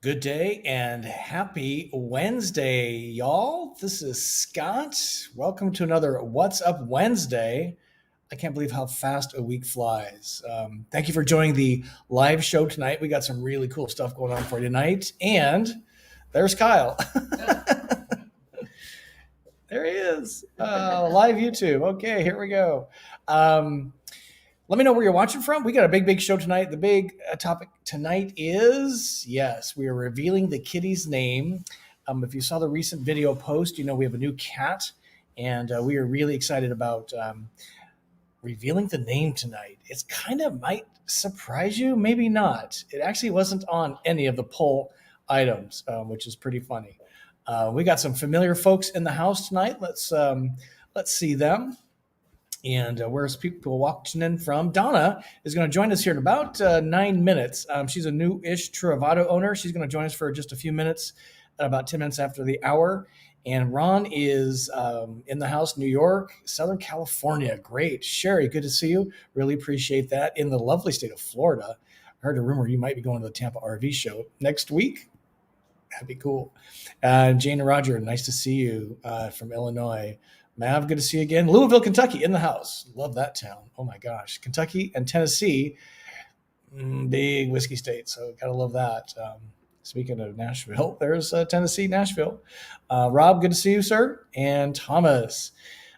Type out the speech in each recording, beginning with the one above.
Good day and happy Wednesday, y'all. This is Scott. Welcome to another What's Up Wednesday. I can't believe how fast a week flies. Thank you for joining the live show tonight. We got some really cool stuff going on for you tonight. And there's Kyle. There he is. Live YouTube. Okay, here we go. Let me know where you're watching from. We got a big show tonight. The big topic tonight is, yes, we are revealing the kitty's name. If you saw the recent video post, you know we have a new cat, and we are really excited about revealing the name tonight. It's kind of might surprise you, maybe not. It actually wasn't on any of the poll items, which is pretty funny. We got some familiar folks in the house tonight. Let's see them. And where's people watching in from? Donna is going to join us here in about 9 minutes. She's a new-ish Travato owner. She's going to join us for just a few minutes, about 10 minutes after the hour. And Ron is in the house, New York, Southern California. Great. Sherry, good to see you. Really appreciate that. In the lovely state of Florida. I heard a rumor you might be going to the Tampa RV show next week. That'd be cool. Jane and Roger, nice to see you from Illinois. Mav, good to see you again. Louisville, Kentucky, in the house. Love that town. Oh my gosh. Kentucky and Tennessee, big whiskey state. So gotta love that. Speaking of Nashville, there's Tennessee, Nashville. Rob, good to see you, sir. And Thomas.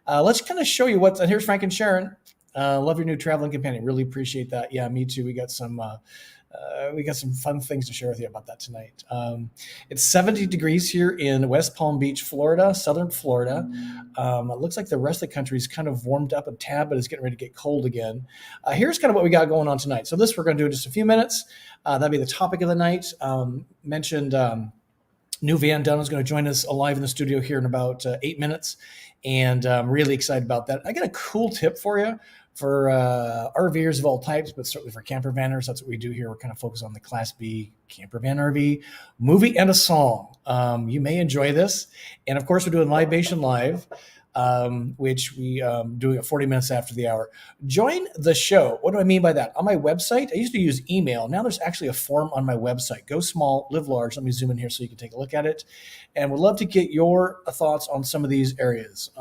Let's kind of show you and here's Frank and Sharon. Love your new traveling companion. Really appreciate that. Yeah, me too. We got some fun things to share with you about that tonight. It's 70 degrees here in West Palm Beach, Florida, Southern Florida. It looks like the rest of the country is kind of warmed up a tad, but it's getting ready to get cold again. Here's kind of what we got going on tonight. So this we're going to do in just a few minutes. That'll be the topic of the night. Mentioned new van. Donna's going to join us live in the studio here in about 8 minutes. And I'm really excited about that. I got a cool tip for you. For RVers of all types, but certainly for camper vanners, that's what we do here. We're kind of focused on the Class B camper van RV, movie and a song. You may enjoy this. And of course, we're doing Libation Live, which we doing it 40 minutes after the hour. Join the show. What do I mean by that? On my website, I used to use email. Now there's actually a form on my website. Go small, live large. Let me zoom in here so you can take a look at it. And would love to get your thoughts on some of these areas.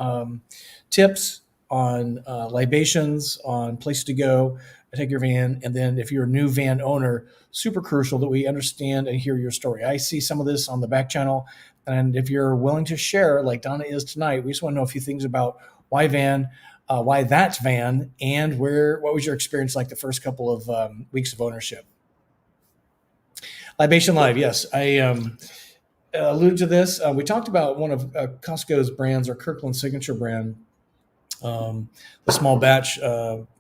Tips on libations, on places to go, take your van. And then if you're a new van owner, super crucial that we understand and hear your story. I see some of this on the back channel. And if you're willing to share, like Donna is tonight, we just want to know a few things about why that van, and what was your experience like the first couple of weeks of ownership. Libation Live, yes. I alluded to this. We talked about one of Costco's brands, or Kirkland Signature brand, the small batch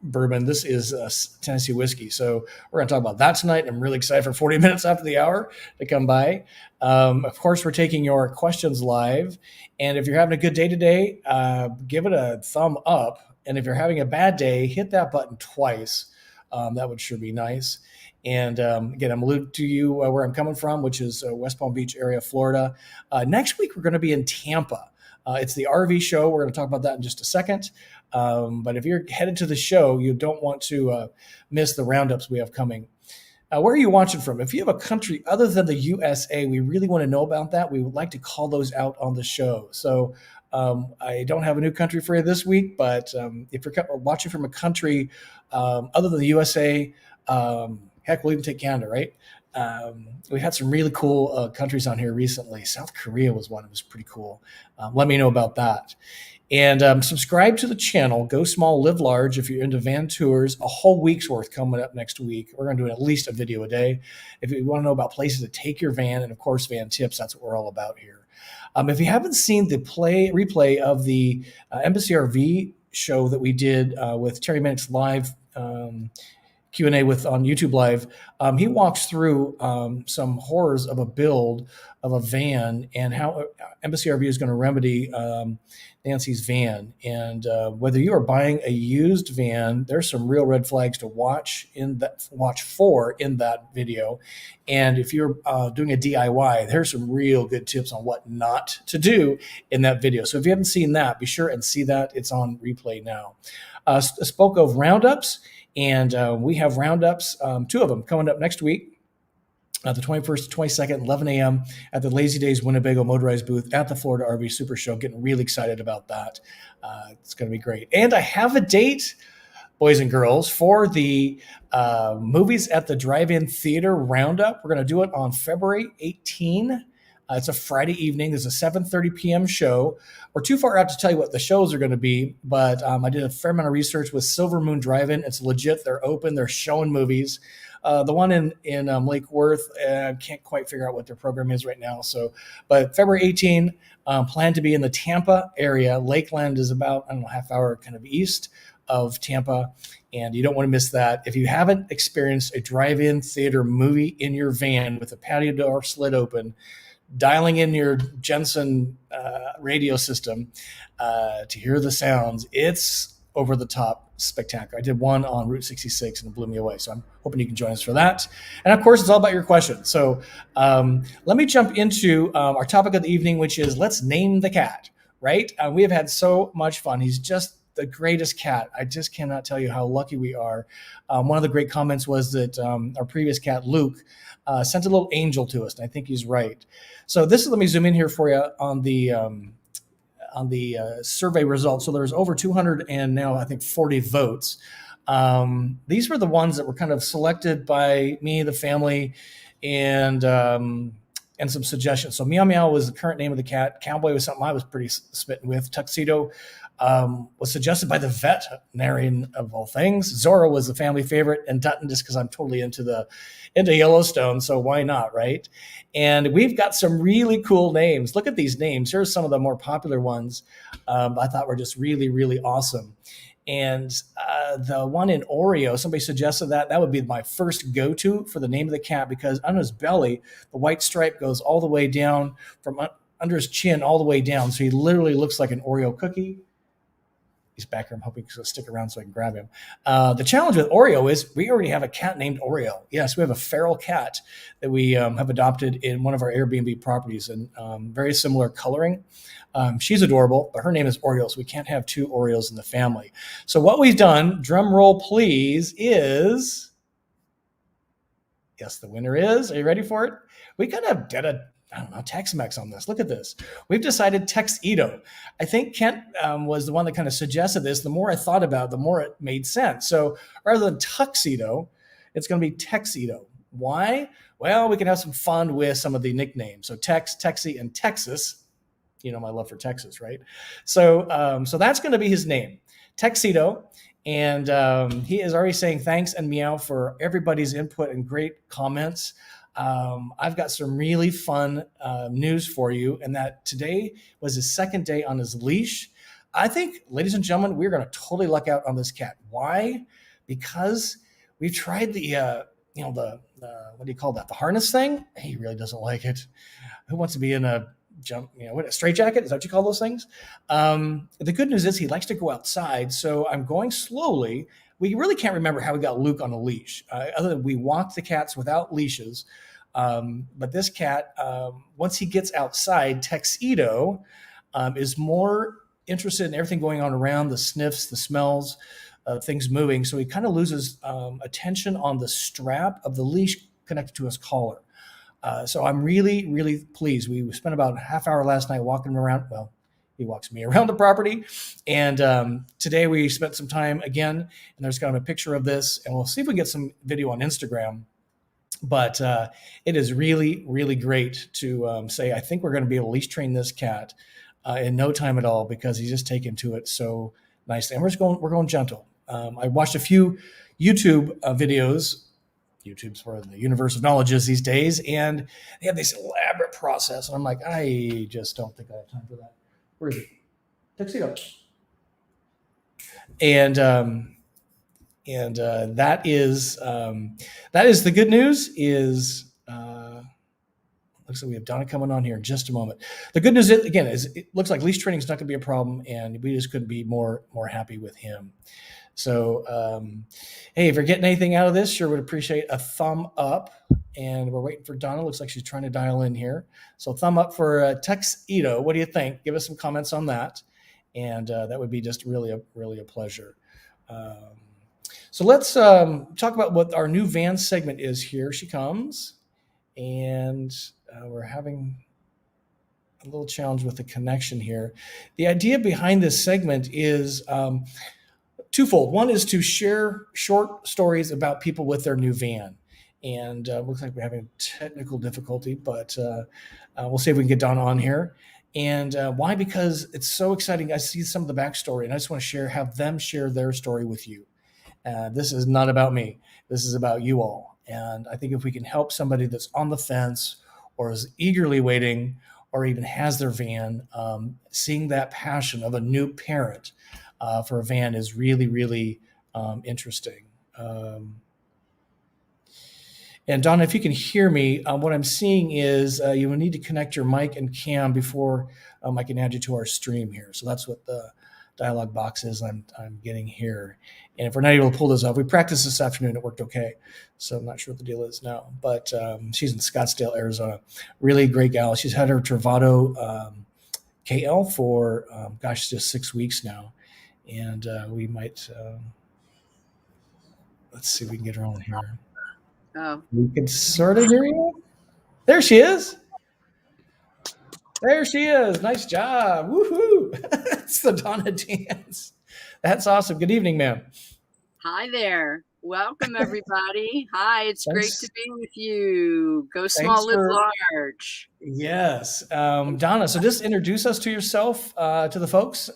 bourbon. This is Tennessee whiskey. So we're going to talk about that tonight. I'm really excited for 40 minutes after the hour to come by. Of course, we're taking your questions live. And if you're having a good day today, give it a thumb up. And if you're having a bad day, hit that button twice. That would sure be nice. And again, I'm alluding to you where I'm coming from, which is West Palm Beach area, Florida. Next week, we're going to be in Tampa. It's the RV show. We're going to talk about that in just a second. But if you're headed to the show, you don't want to miss the roundups we have coming. Where are you watching from? If you have a country other than the USA, we really want to know about that. We would like to call those out on the show. So I don't have a new country for you this week, but if you're watching from a country other than the USA, heck, we'll even take Canada, right? We've had some really cool countries on here recently. South Korea was one that was pretty cool. Let me know about that. And subscribe to the channel. Go small, live large. If you're into van tours, a whole week's worth coming up next week. We're going to do at least a video a day. If you want to know about places to take your van, and of course, van tips, that's what we're all about here. If you haven't seen the replay of the Embassy RV show that we did with Terry Minnick's live Q&A on YouTube Live, he walks through some horrors of a build of a van and how Embassy RV is going to remedy Nancy's van. And whether you are buying a used van, there's some real red flags to watch for in that video. And if you're doing a DIY, there's some real good tips on what not to do in that video. So if you haven't seen that, be sure and see that. It's on replay now. Spoke of roundups. And we have roundups, two of them coming up next week. the 21st to 22nd, 11 a.m. at the Lazy Days Winnebago Motorized booth at the Florida RV Super Show. Getting really excited about that. It's going to be great. And I have a date, boys and girls, for the Movies at the Drive-In Theater Roundup. We're going to do it on February 18. It's a Friday evening. There's a 7:30 p.m. show. We're too far out to tell you what the shows are going to be, but I did a fair amount of research with Silver Moon Drive-In. It's legit. They're open. They're showing movies. The one in Lake Worth, can't quite figure out what their program is right now. So, but February 18, plan to be in the Tampa area. Lakeland is about, half hour kind of east of Tampa, and you don't want to miss that. If you haven't experienced a drive-in theater movie in your van with the patio door slit open, dialing in your Jensen radio system to hear the sounds, it's over the top spectacular. I did one on Route 66 and it blew me away. So I'm hoping you can join us for that. And of course, it's all about your questions. So let me jump into our topic of the evening, which is let's name the cat, right? We have had so much fun. He's just the greatest cat. I just cannot tell you how lucky we are. One of the great comments was that our previous cat, Luke, sent a little angel to us. And I think he's right. So this is, let me zoom in here for you on the survey results. So there's over 200 and now I think 40 votes. These were the ones that were kind of selected by me, the family, and some suggestions. So Meow Meow was the current name of the cat. Cowboy was something I was pretty smitten with. Tuxedo was suggested by the veterinarian of all things. Zorro was the family favorite, and Dutton just because I'm totally into Yellowstone, so why not, right? And we've got some really cool names. Look at these names. Here's some of the more popular ones I thought were just really, really awesome. And the one in Oreo, somebody suggested that would be my first go-to for the name of the cat, because on his belly, the white stripe goes all the way down from under his chin all the way down. So he literally looks like an Oreo cookie. He's back here. I'm hoping he'll stick around so I can grab him. The challenge with Oreo is we already have a cat named Oreo. Yes, we have a feral cat that we have adopted in one of our Airbnb properties, and very similar coloring. She's adorable, but her name is Oreo, so we can't have two Oreos in the family. So what we've done, drum roll please, is, yes, the winner is, are you ready for it? We kind of did a Tex-Mex on this. Look at this. We've decided Tex-Edo. I think Kent was the one that kind of suggested this. The more I thought about it, the more it made sense. So rather than Tuxedo, it's going to be Tex-Edo. Why? Well, we can have some fun with some of the nicknames. So Tex, Texie, and Texas. You know my love for Texas, right? So so that's going to be his name, Tex-Edo. And he is already saying thanks and meow for everybody's input and great comments. I've got some really fun news for you, and that today was his second day on his leash. I think, ladies and gentlemen, we're going to totally luck out on this cat. Why? Because we've tried the what do you call that? The harness thing. He really doesn't like it. Who wants to be in a a straight jacket? Is that what you call those things? The good news is he likes to go outside, so I'm going slowly. We really can't remember how we got Luke on a leash, other than we walked the cats without leashes. But this cat, once he gets outside, Tex-Edo is more interested in everything going on around, the sniffs, the smells, things moving. So he kind of loses attention on the strap of the leash connected to his collar. So I'm really, really pleased. We spent about a half hour last night walking him around. Well, he walks me around the property. And today we spent some time again, and there's kind of a picture of this, and we'll see if we get some video on Instagram. But it is really, really great to say, I think we're going to be able to leash train this cat in no time at all, because he's just taken to it so nicely. And we're going gentle. I watched a few YouTube videos. YouTube's for the universe of knowledges these days, and they have this elaborate process. And I'm like, I just don't think I have time for that. Where is it? Tuxedo. And that is the good news. Is looks like we have Donna coming on here in just a moment. The good news is, again, is it looks like leash training is not going to be a problem, and we just couldn't be more happy with him. So, hey, if you're getting anything out of this, sure would appreciate a thumb up. And we're waiting for Donna. Looks like she's trying to dial in here. So thumb up for Tex-Edo. What do you think? Give us some comments on that. And that would be just really a pleasure. So let's talk about what our new van segment is here. She comes. and we're having a little challenge with the connection here. The idea behind this segment is twofold. One is to share short stories about people with their new van. And looks like we're having technical difficulty, but we'll see if we can get Donna on here. And why? Because it's so exciting. I see some of the backstory, and I just want to have them share their story with you. This is not about me. This is about you all. And I think if we can help somebody that's on the fence or is eagerly waiting or even has their van, seeing that passion of a new parent for a van is really, really interesting. And Donna, if you can hear me, what I'm seeing is you will need to connect your mic and cam before I can add you to our stream here. So that's what the dialog box is I'm getting here. And if we're not able to pull this off, we practiced this afternoon. It worked okay. So I'm not sure what the deal is now. But she's in Scottsdale, Arizona. Really great gal. She's had her Travato KL for, just 6 weeks now. And we might, let's see if we can get her on here. Oh. We can sort of hear you. There she is. There she is. Nice job. Woohoo. It's the Donna dance. That's awesome. Good evening, ma'am. Hi there. Welcome, everybody. Hi, it's great to be with you. Go Thanks small, live large. Yes. Donna, so just introduce us to yourself, to the folks.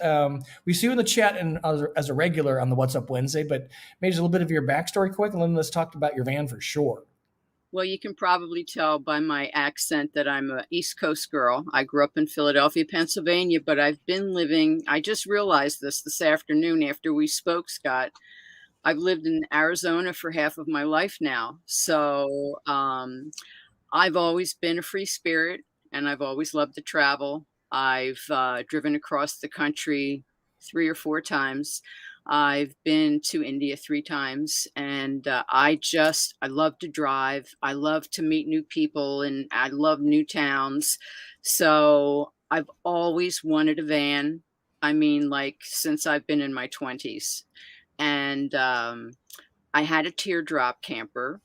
We see you in the chat and as a regular on the What's Up Wednesday, but maybe just a little bit of your backstory quick, and then let's talk about your van for sure. Well, you can probably tell by my accent that I'm an East Coast girl. I grew up in Philadelphia, Pennsylvania, but I've been living, I just realized this afternoon after we spoke, Scott. I've lived in Arizona for half of my life now. So I've always been a free spirit, and I've always loved to travel. I've driven across the country 3 or 4 times. I've been to India 3 times, and I love to drive. I love to meet new people, and I love new towns. So I've always wanted a van. I mean, like since I've been in my 20s. And I had a teardrop camper,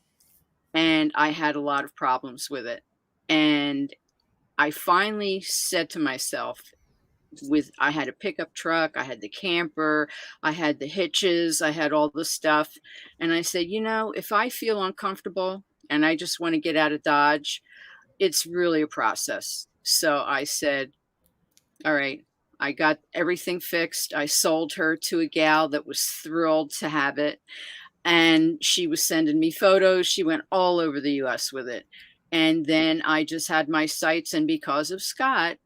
and I had a lot of problems with it. And I finally said to myself, I had a pickup truck, I had the camper, I had the hitches, I had all the stuff. And I said, if I feel uncomfortable and I just want to get out of Dodge, it's really a process. So I said, all right, I got everything fixed. I sold her to a gal that was thrilled to have it. And she was sending me photos. She went all over the US with it. And then I just had my sights. And because of Scott,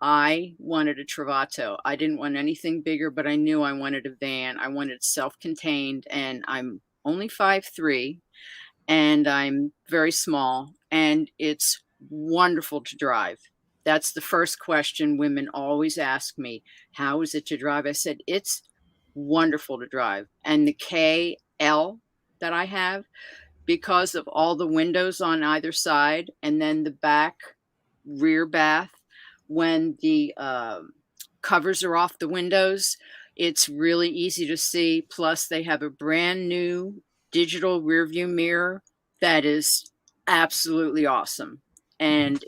I wanted a Travato. I didn't want anything bigger, but I knew I wanted a van. I wanted self-contained. And I'm only 5'3", and I'm very small. And it's wonderful to drive. That's the first question women always ask me. How is it to drive? I said, it's wonderful to drive. And the KL that I have, because of all the windows on either side, and then the back rear bath, when the covers are off the windows, it's really easy to see. Plus, they have a brand new digital rear view mirror that is absolutely awesome. And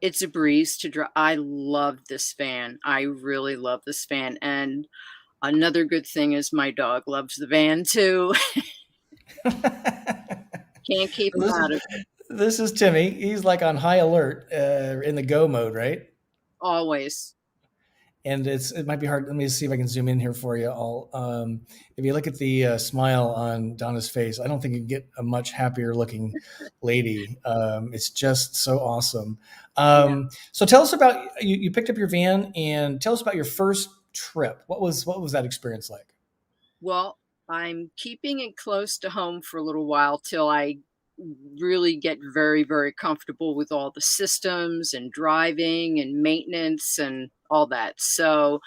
it's a breeze to drive. I love this van. I really love this van. And another good thing is my dog loves the van too. Can't keep him out of it. This is Timmy. He's like on high alert in the go mode, right? Always. And it might be hard. Let me see if I can zoom in here for you all. If you look at the smile on Donna's face, I don't think you can get a much happier looking lady. It's just so awesome. So tell us about you picked up your van, and tell us about your first trip. What was that experience like? Well, I'm keeping it close to home for a little while till I really get very, very comfortable with all the systems and driving and maintenance and all that. So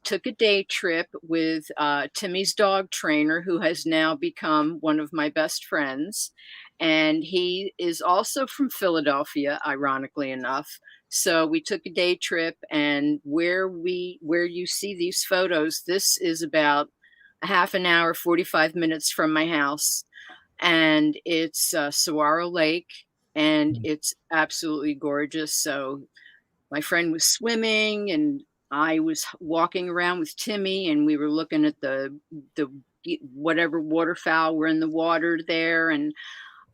took a day trip with Timmy's dog trainer, who has now become one of my best friends. And he is also from Philadelphia, ironically enough. So we took a day trip, and where you see these photos, this is about a half an hour, 45 minutes from my house. And it's Saguaro Lake. and it's absolutely gorgeous. So my friend was swimming and I was walking around with Timmy, and we were looking at the whatever waterfowl were in the water there, and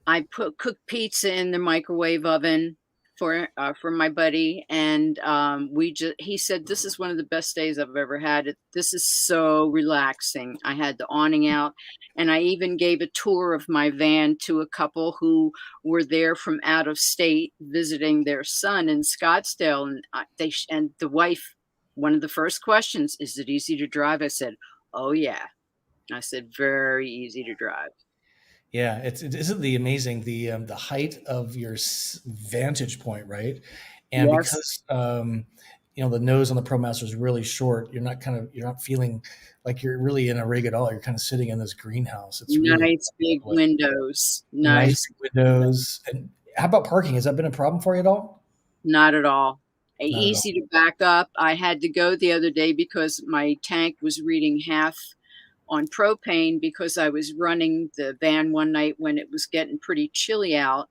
I put cooked pizza in the microwave oven for my buddy, and he said this is one of the best days I've ever had. This is so relaxing. I had the awning out, and I even gave a tour of my van to a couple who were there from out of state visiting their son in Scottsdale, and and the wife. One of the first questions, is it easy to drive? I said, oh yeah. I said, very easy to drive. Yeah, it isn't the amazing the height of your vantage point, right? And Yes. because the nose on the ProMaster is really short, you're not feeling like you're really in a rig at all. You're kind of sitting in this greenhouse. It's really Nice big lovely. windows. Nice Nice. big windows. And how about parking? Has that been a problem for you at all? Not at all. Not at all. Easy to back up. I had to go the other day because my tank was reading half on propane because I was running the van one night when it was getting pretty chilly out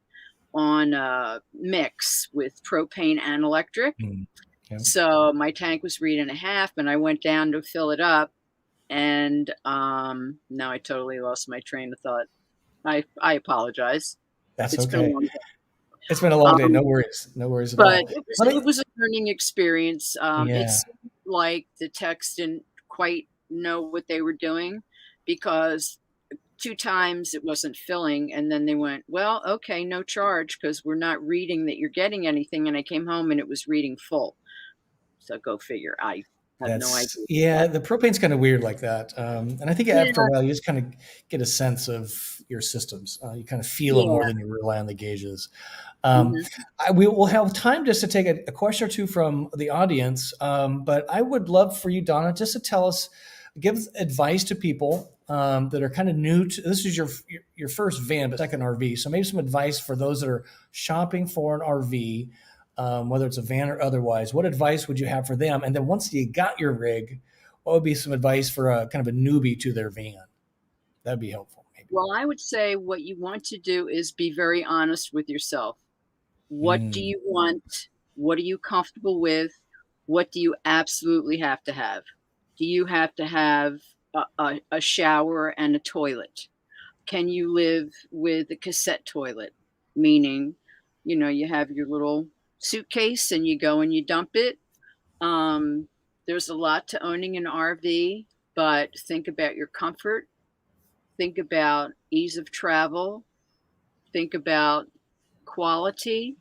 on a mix with propane and electric. Mm, yeah. So my tank was reading a half, and I went down to fill it up, and now I totally lost my train of thought. I apologize. That's It's been a okay. long day. It's been a long day. No worries. No worries at But all. it was a learning experience. It Yeah. seemed like the techs didn't quite know what they were doing because 2 times it wasn't filling, and then they went, "Well, okay, no charge because 'cause we're not reading that you're getting anything," and I came home and it was reading full. So go figure. I have no idea. Yeah, the propane's kind of weird like that. And I think Yeah, after a while, you just kind of get a sense of your systems. You kind of feel them more yeah. than you rely on the gauges. Um, Mhm. we will have time just to take a question or two from the audience. But I would love for you, Donna, just to give advice to people that are kind of new to this is your first van, but second RV. So maybe some advice for those that are shopping for an RV, whether it's a van or otherwise. What advice would you have for them? And then once you got your rig, what would be some advice for a kind of a newbie to their van? That'd be helpful, maybe. Well, I would say what you want to do is be very honest with yourself. What do Mm, you want? What are you comfortable with? What do you absolutely have to have? Do you have to have a shower and a toilet? Can you live with a cassette toilet? Meaning, you have your little suitcase and you go and you dump it. Um, there's a lot to owning an RV, but think about your comfort, think about ease of travel, think about quality,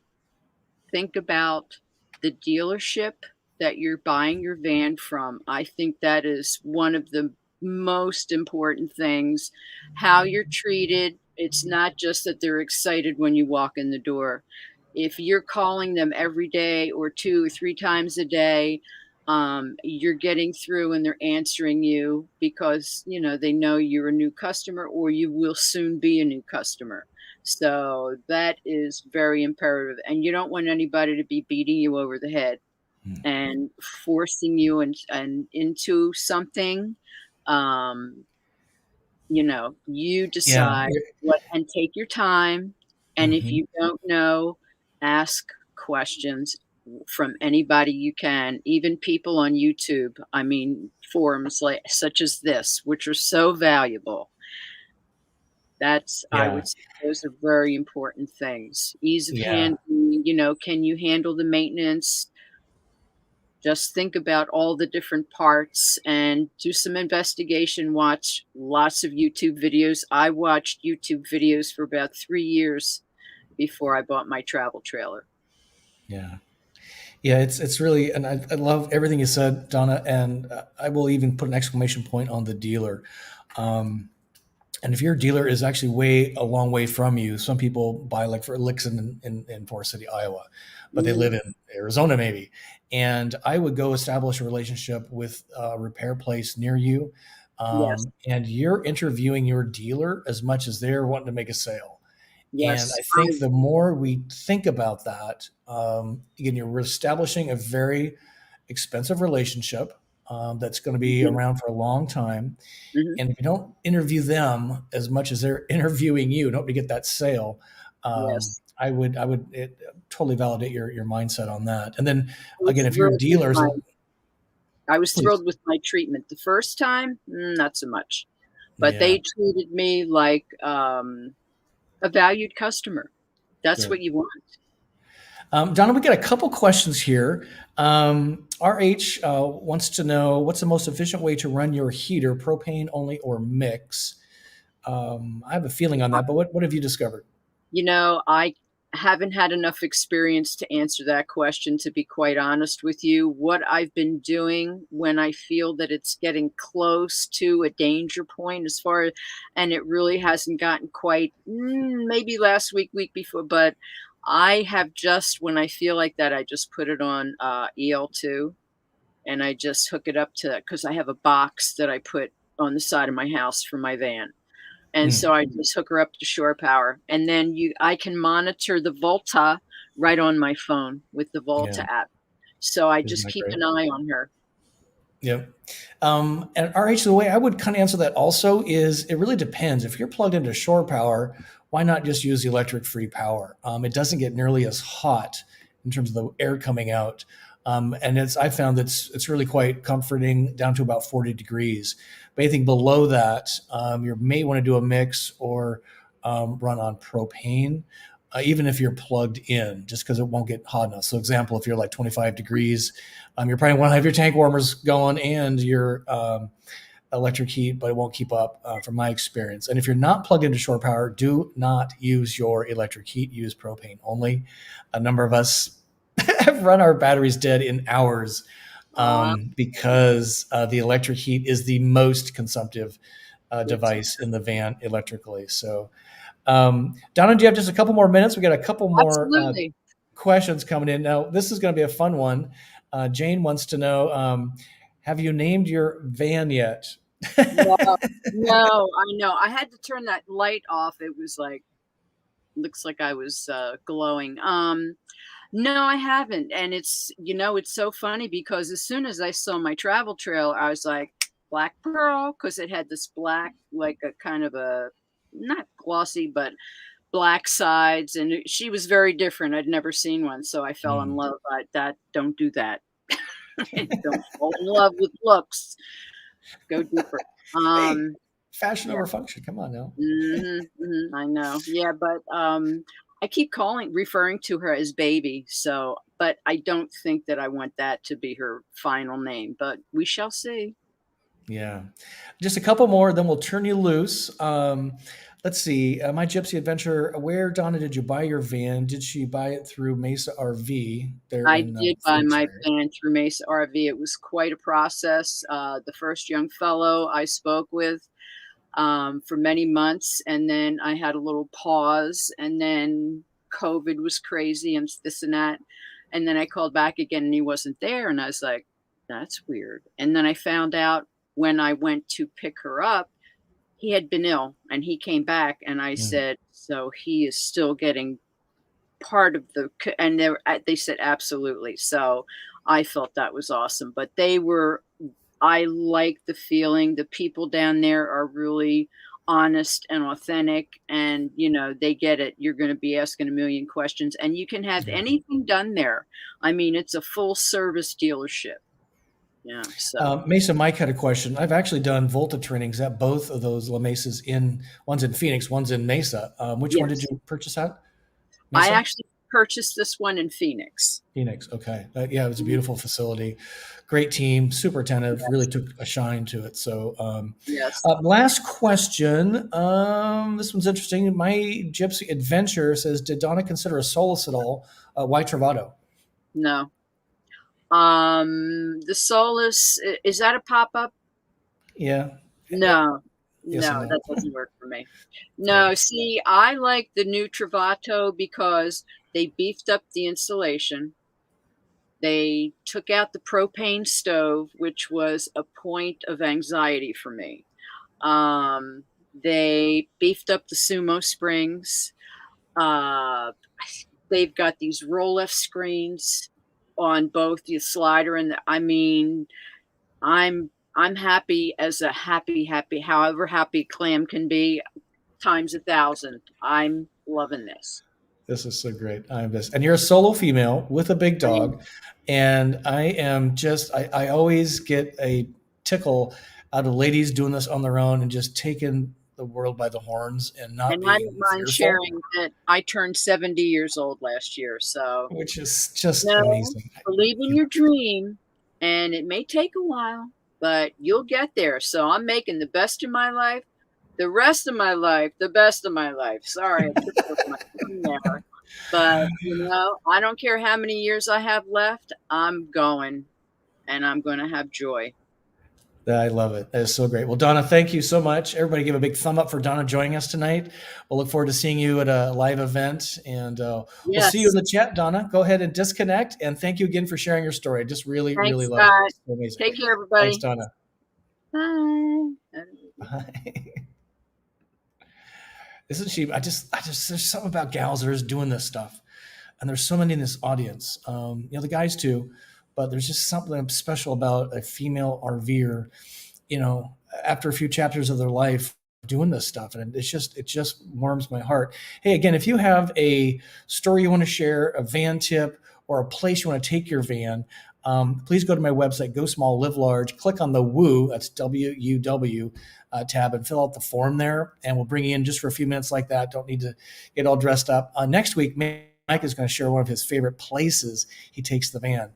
think about the dealership that you're buying your van from. I think that is one of the most important things. How you're treated. It's not just that they're excited when you walk in the door. If you're calling them every day or 2 or 3 times a day, you're getting through and they're answering you because, they know you're a new customer or you will soon be a new customer. So that is very imperative. And you don't want anybody to be beating you over the head mm. and forcing you and into something. Um, you Yeah. decide what and take your time. And if Mhm. you don't know, ask questions from anybody you can, even people on YouTube. I mean, forums like such as this, which are so valuable. I Yeah. would say those are very important things. Ease of Yeah. handling, can you handle the maintenance? Just think about all the different parts and do some investigation. Watch lots of YouTube videos. I watched YouTube videos for about 3 years before I bought my travel trailer. Yeah. Yeah, it's really, and I love everything you said, Donna, and I will even put an exclamation point on the dealer. Um, and if your dealer is actually a long way from you, some people buy like for licks in Forest City, Iowa, but they live Mhm. in Arizona maybe. And I would go establish a relationship with a repair place near you. Yes, And you're interviewing your dealer as much as they're wanting to make a sale. And yes. I think the more we think about that, again, you're establishing a very expensive relationship that's going to be Mhm, around for a long time. mhm. And if you don't interview them as much as they're interviewing you, don't to get that sale, Yes. I would totally validate your mindset on that. And then I was again, if you're thrilled with dealers, my I was please, thrilled with my treatment. The first time, not so much, but yeah, they treated me like a valued customer. That's good. what you want. Donna, we got a couple questions here. RH wants to know what's the most efficient way to run your heater, propane only or mix? I have a feeling on that, but what have you discovered? I haven't had enough experience to answer that question, to be quite honest with you. What I've been doing when I feel that it's getting close to a danger point, and it really hasn't gotten quite, maybe last week, week before, but I have just, when I feel like that, I just put it on EL2 and I just hook it up to that because I have a box that I put on the side of my house for my van. And Mm, so I just hook her up to shore power. And then I can monitor the Volta right on my phone with the yeah, Volta app. So I isn't just that keep great? an eye on her. Yep. And RH, the way I would kind of answer that also is it really depends. If you're plugged into shore power, why not just use the electric free power? It doesn't get nearly as hot in terms of the air coming out. And I found that it's really quite comforting down to about 40 degrees. But anything below that, you may want to do a mix or run on propane. Even if you're plugged in, just because it won't get hot enough. So, example, if you're like 25 degrees, you're probably want to have your tank warmers going and your electric heat, but it won't keep up from my experience. And if you're not plugged into shore power, do not use your electric heat. Use propane only. A number of us have run our batteries dead in hours Uh, because the electric heat is the most consumptive it's device in the van electrically. So, Donna, do you have just a couple more minutes? We got a couple more absolutely. questions coming in. Now, this is going to be a fun one. Jane wants to know, have you named your van yet? No, no, I know. I had to turn that light off. It was like, looks like I was glowing. No, I haven't. And it's so funny because as soon as I saw my travel trailer, I was like, Black Pearl, because it had this black, like a kind of a, not glossy, but black sides. And she was very different. I'd never seen one. So I fell in Mm. love. Don't do that. Don't fall in love with looks. Go deeper. Hey, Um, fashion yeah. over function. Come on now. I know. Yeah, but I keep referring to her as baby. So, but I don't think that I want that to be her final name, but we shall see. Yeah. Just a couple more, then we'll turn you loose. Let's see. My Gypsy Adventure. Where, Donna, did you buy your van? Did she buy it through Mesa RV there I in did buy Phoenix my area? van through Mesa RV. It was quite a process. The first young fellow I spoke with for many months, and then I had a little pause, and then COVID was crazy and this and that. And then I called back again and he wasn't there. And I was like, that's weird. And then I found out when I went to pick her up, he had been ill and he came back. And I Mm. said, so he is still getting part of and they said, absolutely. So I felt that was awesome. But I like the feeling. The people down there are really honest and authentic, and they get it. You're going to be asking a million questions, and you can have Yeah. anything done there. I mean, it's a full service dealership. Yeah. So Mesa Mike had a question. I've actually done Volta trainings at both of those La Mesas one's in Phoenix, one's in Mesa. Which one did yes, you purchase at? I Mesa? actually purchased this one in Phoenix. Phoenix. Okay. Yeah, it was a Mhm. beautiful facility. Great team, super attentive, really Yes. took a shine to it. So, Yes. last question. This one's interesting. My Gypsy Adventure says, did Donna consider a Solus at all? Why Travato? No. The Solus, is that a pop up? Yeah. No, Yes and no, no. that doesn't work for me. Yeah. No, see, I like the new Travato because they beefed up the insulation. They took out the propane stove, which was a point of anxiety for me. They beefed up the sumo springs. Uh, they've got these roll-left screens on both the slider and I mean, I'm happy as a however happy clam can be times 1,000. I'm loving this. This is so great. And you're a solo female with a big dog. And I am just, I always get a tickle out of ladies doing this on their own and just taking the world by the horns and not And I don't being mind fearful, sharing that I turned 70 years old last year. So, which is just no, amazing. believe in your dream, and it may take a while, but you'll get there. So I'm making the best of my life, the rest of my life, the best of my life. Sorry, I tripped over my tongue there. But, I don't care how many years I have left. I'm going, and I'm going to have joy. I love it. That is so great. Well, Donna, thank you so much. Everybody give a big thumb up for Donna joining us tonight. We'll look forward to seeing you at a live event, and we'll see you in the chat, Donna. Go ahead and disconnect, and thank you again for sharing your story. Just really, Thanks, really love Scott. it. So amazing. Take care, everybody. Thanks, Donna. Bye. Bye. Isn't she? There's something about gals that are just doing this stuff. And there's so many in this audience. The guys too, but there's just something special about a female RVer, after a few chapters of their life doing this stuff. And it just warms my heart. Hey, again, if you have a story you want to share, a van tip, or a place you want to take your van, please go to my website, Go Small, Live Large, click on the WOW, that's WUW tab, and fill out the form there. And we'll bring you in just for a few minutes like that. Don't need to get all dressed up. Next week, Mike is going to share one of his favorite places he takes the van.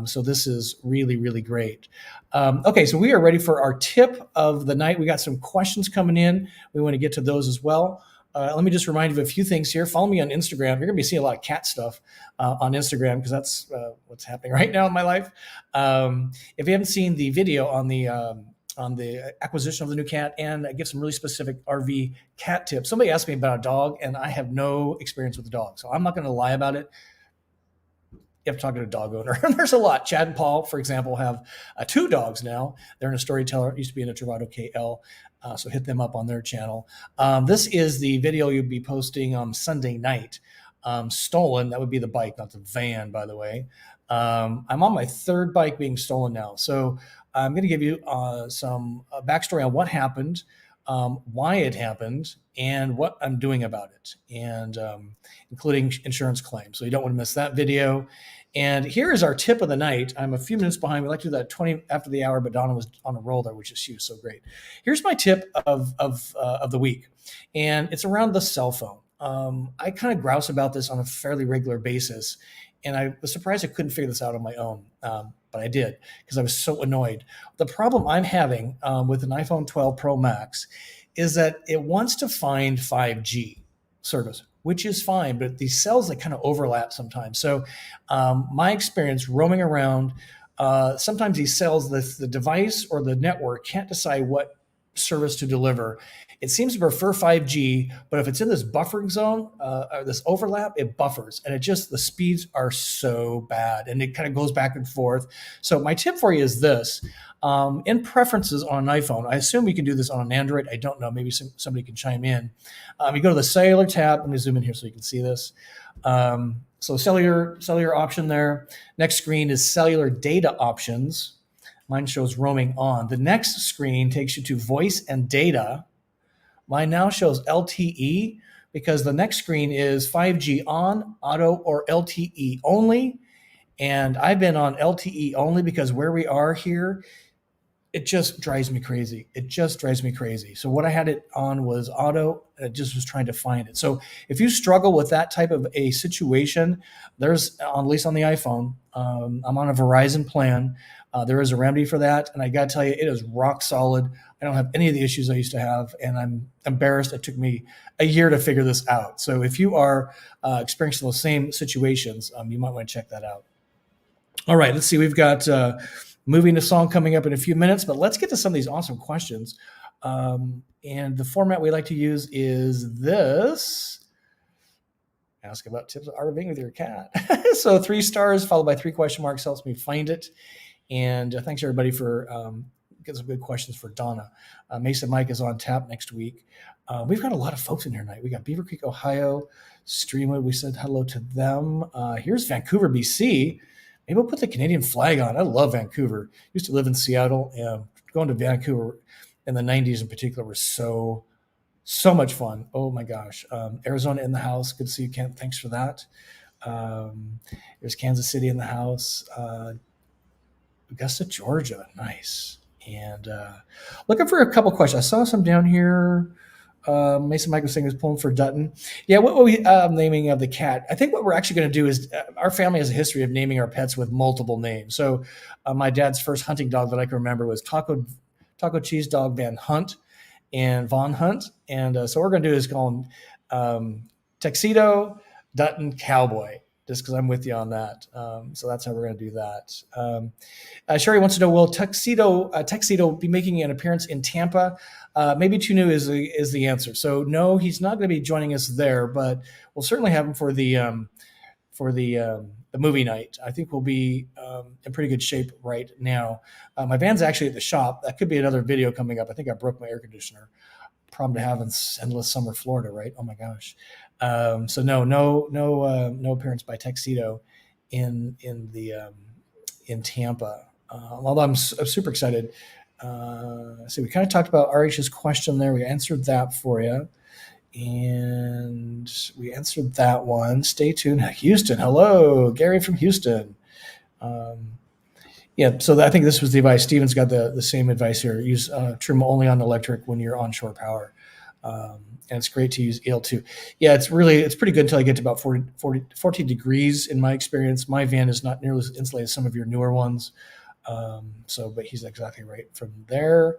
So this is really, really great. Okay, so we are ready for our tip of the night. We got some questions coming in. We want to get to those as well. Let me just remind you of a few things here. Follow me on Instagram. You're going to be seeing a lot of cat stuff on Instagram because that's what's happening right now in my life. If you haven't seen the video on the acquisition of the new cat, and I give some really specific RV cat tips. Somebody asked me about a dog, and I have no experience with the dog, so I'm not going to lie about it. You have to talk to a dog owner. There's a lot. Chad and Paul, for example, have 2 dogs now. They're in a Storyteller. It used to be in a Travato KL. So hit them up on their channel. This is the video you'll be posting on Sunday night. Stolen. That would be the bike, not the van, by the way. I'm on my 3rd bike being stolen now. So I'm going to give you some backstory on what happened, why it happened, and what I'm doing about it, and including insurance claims. So you don't want to miss that video. And here is our tip of the night. I'm a few minutes behind. We like to do that 20 after the hour, but Donna was on a roll there, she was so great. Here's my tip of the week, and it's around the cell phone. I kind of grouse about this on a fairly regular basis, and I was surprised I couldn't figure this out on my own, but I did because I was so annoyed. The problem I'm having with an iPhone 12 Pro Max is that it wants to find 5G service, which is fine, but these cells, they kind of overlap sometimes. So my experience roaming around, sometimes these cells, the device or the network can't decide what service to deliver. It seems to prefer 5G, but if it's in this buffering zone, or this overlap, it buffers, and the speeds are so bad, and it kind of goes back and forth. So my tip for you is this. In preferences on an iPhone, I assume you can do this on an Android. I don't know. Maybe somebody can chime in. You go to the cellular tab. Let me zoom in here so you can see this. So cellular option there. Next screen is cellular data options. Mine shows roaming on. The next screen takes you to voice and data. Mine now shows LTE because the next screen is 5G on, auto, or LTE only. And I've been on LTE only because where we are here, it just drives me crazy. So what I had it on was auto. I just was trying to find it. So if you struggle with that type of a situation, there's, at least on the iPhone, I'm on a Verizon plan. There is a remedy for that. And I got to tell you, it is rock solid. I don't have any of the issues I used to have. And I'm embarrassed. It took me a year to figure this out. So if you are experiencing those same situations, you might want to check that out. All right, let's see. We've got moving to song coming up in a few minutes, but let's get to some of these awesome questions. And the format we like to use is this. Ask about tips of RVing with your cat. So 3 stars followed by 3 question marks helps me find it. And thanks everybody for getting some good questions for Donna. Mason Mike is on tap next week. We've got a lot of folks in here tonight. We got Beaver Creek, Ohio, Streamwood. We said hello to them. Here's Vancouver, BC. Maybe we'll put the Canadian flag on. I love Vancouver. Used to live in Seattle, and going to Vancouver in the 90s in particular was so So much fun. Oh my gosh. Arizona in the house. Good to see you, Kent. Thanks for that. There's Kansas City in the house. Augusta, Georgia. Nice. And looking for a couple questions. I saw some down here. Mason Mike was saying he was pulling for Dutton. Yeah, what we naming of the cat? I think what we're actually going to do is our family has a history of naming our pets with multiple names. So my dad's first hunting dog that I can remember was Taco Cheese Dog Van Hunt and Von Hunt. And so what we're going to do is call him Tuxedo Dutton Cowboy, just because I'm with you on that. So that's how we're going to do that. Sherry wants to know, will Tuxedo be making an appearance in Tampa? Maybe too new is the answer. So no, he's not going to be joining us there, but we'll certainly have him for the movie night. I think we'll be in pretty good shape right now. My van's actually at the shop. That could be another video coming up. I think I broke my air conditioner. Problem to have in endless summer Florida, right? Oh my gosh. So no appearance by Tuxedo in Tampa. Although I'm super excited. So we kind of talked about RH's question there. We answered that for you. And we answered that one. Stay tuned. Houston. Hello, Gary from Houston. Yeah, so I think this was the advice. Steven's got the same advice here. Use trim only on electric when you're onshore power. And it's great to use EL2. Yeah, it's pretty good until I get to about 14 degrees in my experience. My van is not nearly as insulated as some of your newer ones. But he's exactly right from there.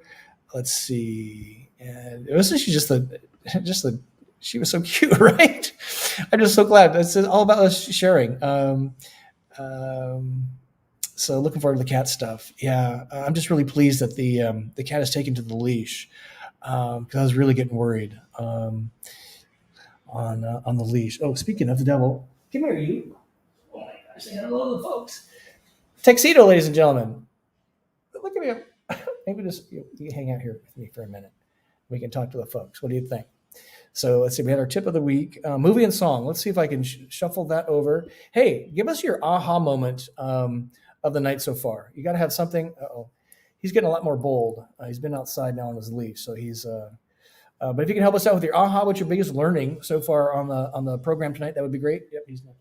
Let's see. And it was just she was so cute, right? I'm just so glad. It's all about us sharing. So looking forward to the cat stuff. Yeah, I'm just really pleased that the cat is taken to the leash because I was really getting worried on the leash. Oh, speaking of the devil, come here, you. Oh my gosh, say hello to the folks. Tuxedo, ladies and gentlemen. Look at me. Maybe just you hang out here with me for a minute. We can talk to the folks. What do you think? So let's see. We had our tip of the week, movie and song. Let's see if I can shuffle that over. Hey, give us your aha moment of the night so far. You got to have something. He's getting a lot more bold. He's been outside now on his leash, so he's. But if you can help us out with your aha, what's your biggest learning so far on the program tonight? That would be great. Yep, he's not.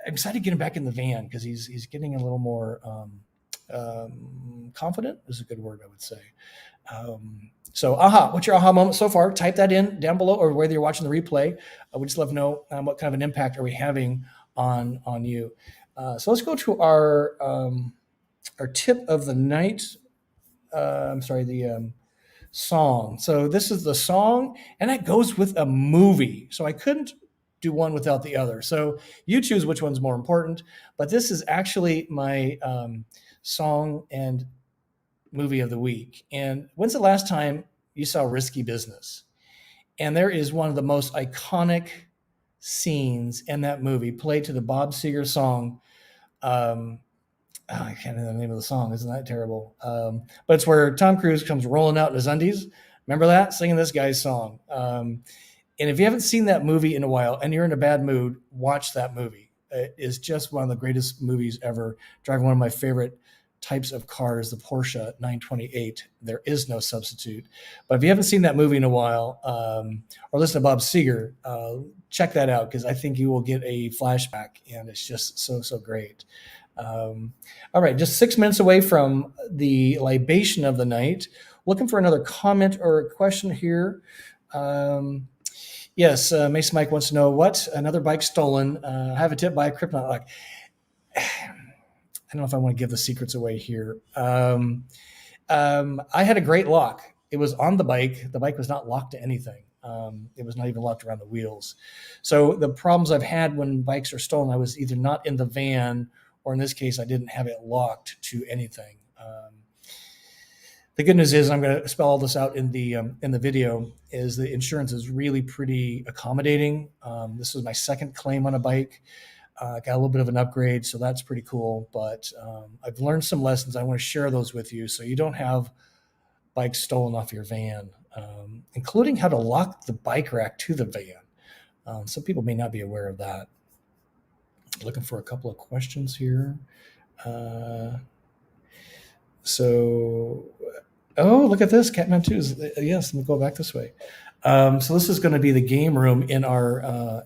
I'm excited to get him back in the van because he's getting a little more confident. Is a good word, I would say. So aha, what's your aha moment so far? Type that in down below, or whether you're watching the replay. We just love to know what kind of an impact are we having on you. So let's go to our tip of the night. The song. So this is the song, and that goes with a movie. So I couldn't do one without the other. So you choose which one's more important. But this is actually my song and movie of the week. And when's the last time you saw Risky Business? And there is one of the most iconic scenes in that movie played to the Bob Seger song. I can't remember the name of the song. Isn't that terrible? But it's where Tom Cruise comes rolling out in his undies. Remember that? Singing this guy's song. And if you haven't seen that movie in a while and you're in a bad mood, watch that movie. It is just one of the greatest movies ever. Driving one of my favorite types of cars, the Porsche 928. There is no substitute. But if you haven't seen that movie in a while, or listen to Bob Seger, check that out because I think you will get a flashback, and it's just so great. All right, just 6 minutes away from the libation of the night. Looking for another comment or a question here. Yes, Mason Mike wants to know what another bike stolen. I have a tip by a Kryptonite lock. I don't know if I want to give the secrets away here. I had a great lock. It was on the bike. The bike was not locked to anything. It was not even locked around the wheels. So the problems I've had when bikes are stolen, I was either not in the van, or in this case, I didn't have it locked to anything. The good news is, I'm going to spell all this out in the video, is the insurance is really pretty accommodating. This was my second claim on a bike. Got a little bit of an upgrade, so that's pretty cool. But I've learned some lessons. I want to share those with you so you don't have bikes stolen off your van, including how to lock the bike rack to the van. Some people may not be aware of that. Looking for a couple of questions here. So Oh, look at this. Catman 2 is, yes, let me go back this way. So this is going to be the game room in our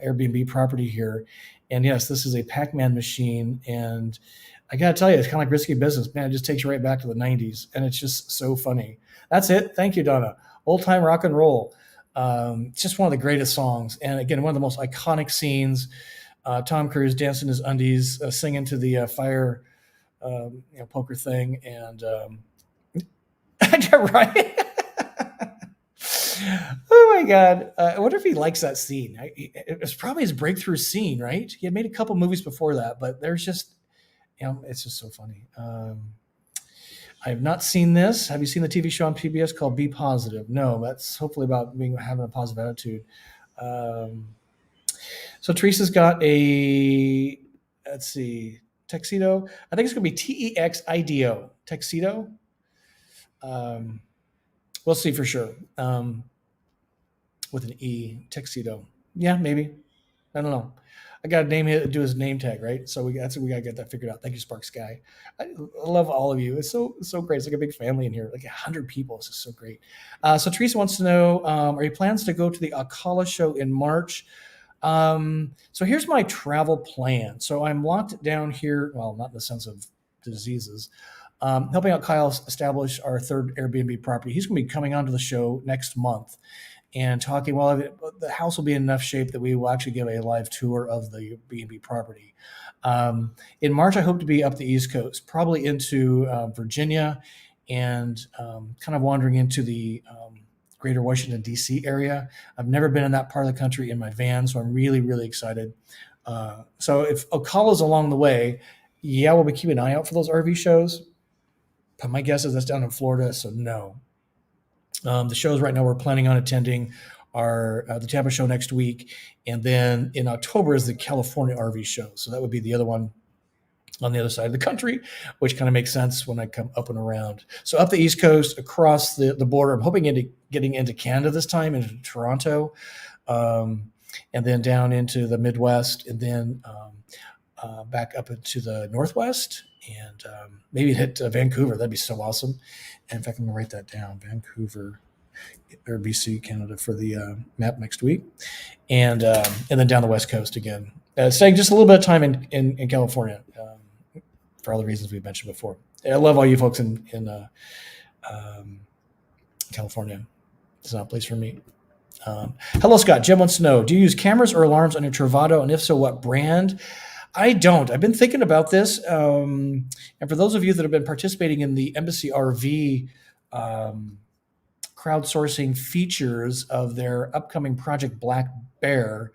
Airbnb property here. And yes, this is a Pac-Man machine. And I got to tell you, it's kind of like risky business. Man, it just takes you right back to the 90s. And it's just so funny. That's it. Thank you, Donna. Old time rock and roll. It's just one of the greatest songs. And again, one of the most iconic scenes. Tom Cruise dancing his undies, singing to the fire poker thing. And right? Oh my god! I wonder if he likes that scene. It was probably his breakthrough scene, right? He had made a couple movies before that, but there's just, it's just so funny. I have not seen this. Have you seen the TV show on PBS called Be Positive? No, that's hopefully about having a positive attitude. So Teresa's got a, let's see, tuxedo. I think it's going to be TEXIDO, tuxedo. We'll see for sure. With an E, tuxedo. Yeah, maybe. I don't know. I got to do his name tag, right? So that's what we got to get that figured out. Thank you, Sparks Guy. I love all of you. It's so great. It's like a big family in here, like 100 people. This is so great. So Teresa wants to know: are your plans to go to the Alcala show in March? So here's my travel plan. So I'm locked down here. Well, not in the sense of diseases. Helping out Kyle establish our third Airbnb property. He's going to be coming onto the show next month and talking. Well, the house will be in enough shape that we will actually give a live tour of the B&B property. In March, I hope to be up the East Coast, probably into Virginia, and kind of wandering into the greater Washington, D.C. area. I've never been in that part of the country in my van, so I'm really, really excited. So if Ocala's along the way, yeah, we'll be keeping an eye out for those RV shows. But my guess is that's down in Florida, so no. The shows right now we're planning on attending are the Tampa show next week, and then in October is the California RV show. So that would be the other one on the other side of the country, which kind of makes sense when I come up and around. So up the East Coast, across the border. I'm hoping getting into Canada this time, into Toronto, and then down into the Midwest, and then back up into the Northwest, and maybe hit Vancouver. That'd be so awesome. And in fact, I'm going to write that down: Vancouver or BC, Canada, for the map next week, and then down the West Coast again. Staying just a little bit of time in California for all the reasons we mentioned before. I love all you folks in California. It's not a place for me. Hello, Scott. Jim wants to know: do you use cameras or alarms on your Travato, and if so, what brand? I don't. I've been thinking about this. And for those of you that have been participating in the Embassy RV crowdsourcing features of their upcoming Project Black Bear,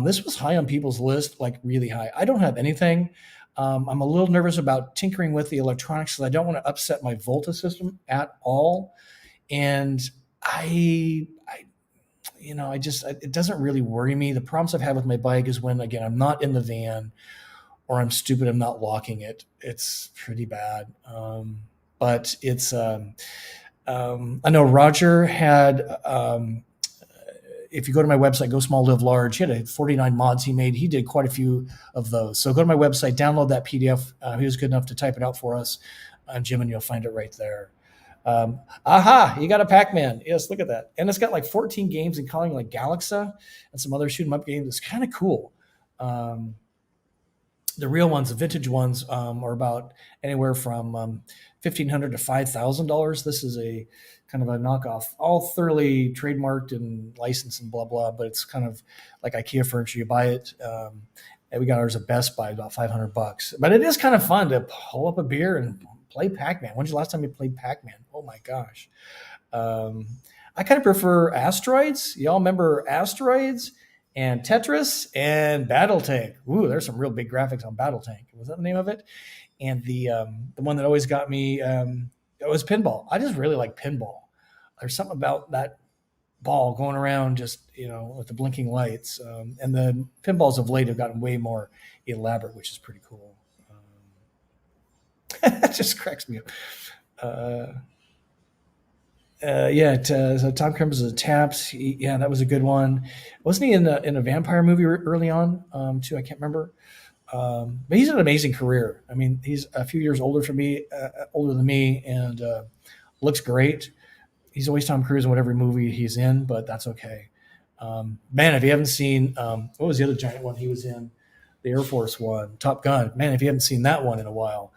this was high on people's list, like really high. I don't have anything. I'm a little nervous about tinkering with the electronics because I don't want to upset my Volta system at all. And it doesn't really worry me. The problems I've had with my bike is when, again, I'm not in the van or I'm stupid, I'm not locking it. It's pretty bad. But it's, I know Roger had, if you go to my website, Go Small Live Large, he had 49 mods he made. He did quite a few of those. So go to my website, download that PDF. He was good enough to type it out for us, Jim, and you'll find it right there. You got a Pac-Man. Yes, look at that. And it's got like 14 games, including like Galaxa and some other shoot 'em up games. It's kind of cool. The real ones, the vintage ones, are about anywhere from $1,500 to $5,000. This is a kind of a knockoff, all thoroughly trademarked and licensed and blah blah. But it's kind of like IKEA furniture. You buy it. And we got ours at Best Buy, about $500. But it is kind of fun to pull up a beer and play Pac-Man. When's the last time you played Pac-Man? Oh my gosh. I kind of prefer Asteroids. Y'all remember Asteroids and Tetris and Battle Tank? Ooh, there's some real big graphics on Battle Tank. Was that the name of it? And the one that always got me, it was pinball. I just really like pinball. There's something about that ball going around just, with the blinking lights. And the pinballs of late have gotten way more elaborate, which is pretty cool. That just cracks me up. So Tom Cruise is a Taps. That was a good one. Wasn't he in a vampire movie early on too? I can't remember. But he's an amazing career. I mean, he's a few years older than me, and Looks great. He's always Tom Cruise in whatever movie he's in, but that's okay. Man, if you haven't seen, what was the other giant one he was in? The Air Force one, Top Gun. Man, if you haven't seen that one in a while,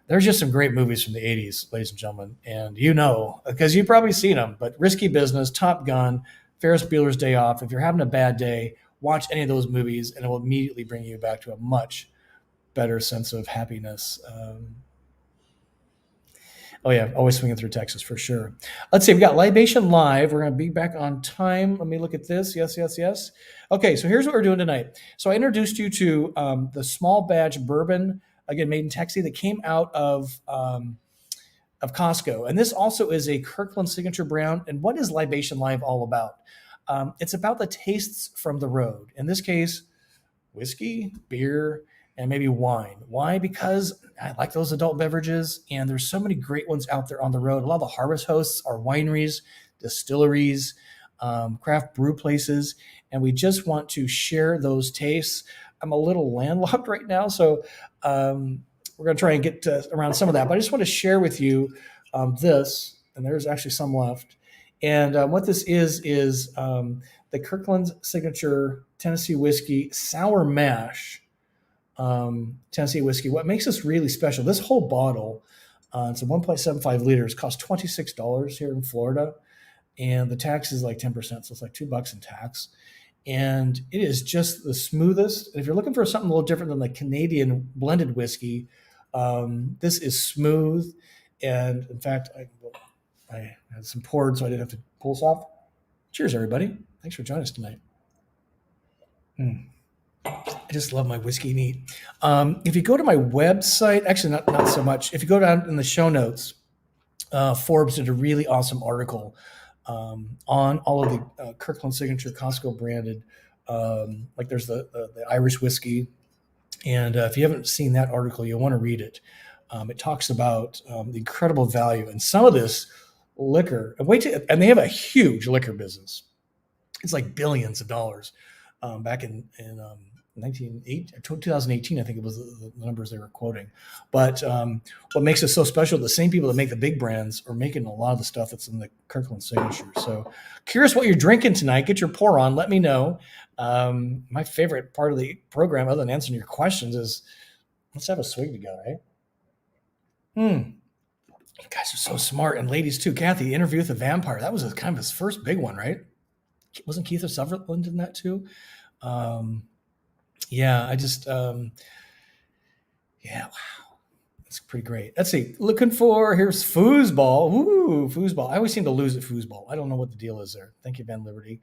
there's just some great movies from the 80s, ladies and gentlemen. And because you've probably seen them, but Risky Business, Top Gun, Ferris Bueller's Day Off. If you're having a bad day, watch any of those movies and it will immediately bring you back to a much better sense of happiness. Oh yeah, always swinging through Texas for sure. Let's see, we got Libation Live. We're going to be back on time. Let me look at this. Yes. Okay, so here's what we're doing tonight. So I introduced you to the small batch bourbon, again made in Texas, that came out of Costco, and this also is a Kirkland Signature Brown. And what is Libation Live all about? It's about the tastes from the road. In this case, whiskey, beer, and maybe wine. Why? Because I like those adult beverages, and there's so many great ones out there on the road. A lot of the harvest hosts are wineries, distilleries, craft brew places, and we just want to share those tastes. I'm a little landlocked right now, so we're going to try and get around some of that. But I just want to share with you this, and there's actually some left. And what this is the Kirkland Signature Tennessee Whiskey Sour Mash. Tennessee whiskey. What makes this really special, this whole bottle, it's a 1.75 liters, costs $26 here in Florida, and the tax is like 10%, so it's like $2 in tax. And it is just the smoothest. And if you're looking for something a little different than the Canadian blended whiskey, this is smooth. And in fact, I had some poured, so I didn't have to pull this off. Cheers, everybody. Thanks for joining us tonight. I just love my whiskey neat. If you go to my website, actually not so much. If you go down in the show notes, Forbes did a really awesome article on all of the Kirkland Signature Costco branded. Like there's the Irish whiskey, and if you haven't seen that article, you'll want to read it. It talks about the incredible value and some of this liquor. And they have a huge liquor business. It's like billions of dollars. Back in 2018, I think it was the numbers they were quoting. But what makes it so special, the same people that make the big brands are making a lot of the stuff that's in the Kirkland Signature. So curious what you're drinking tonight. Get your pour on. Let me know. My favorite part of the program, other than answering your questions, is let's have a swig together, eh? You guys are so smart. And ladies too. Kathy, Interview with a Vampire. That was kind of his first big one, right? Wasn't Keith Sutherland in that too? Yeah, wow. That's pretty great. Let's see. Here's foosball. Ooh, foosball. I always seem to lose at foosball. I don't know what the deal is there. Thank you, Ben Liberty.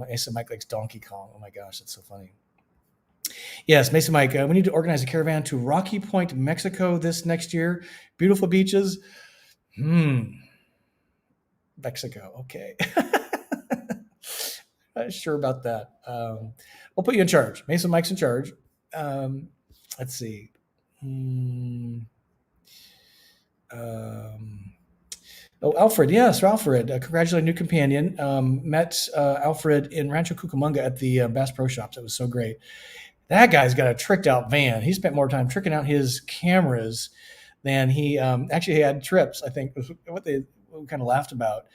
Mason Mike likes Donkey Kong. Oh my gosh, that's so funny. Yes, Mason Mike, we need to organize a caravan to Rocky Point, Mexico this next year. Beautiful beaches. Mexico. Okay. Not sure about that. We'll put you in charge. Mason Mike's in charge. Let's see. Alfred. Yes, Alfred. Congratulating new companion. Met Alfred in Rancho Cucamonga at the Bass Pro Shops. It was so great. That guy's got a tricked out van. He spent more time tricking out his cameras than he actually had trips, I think, was what we kind of laughed about.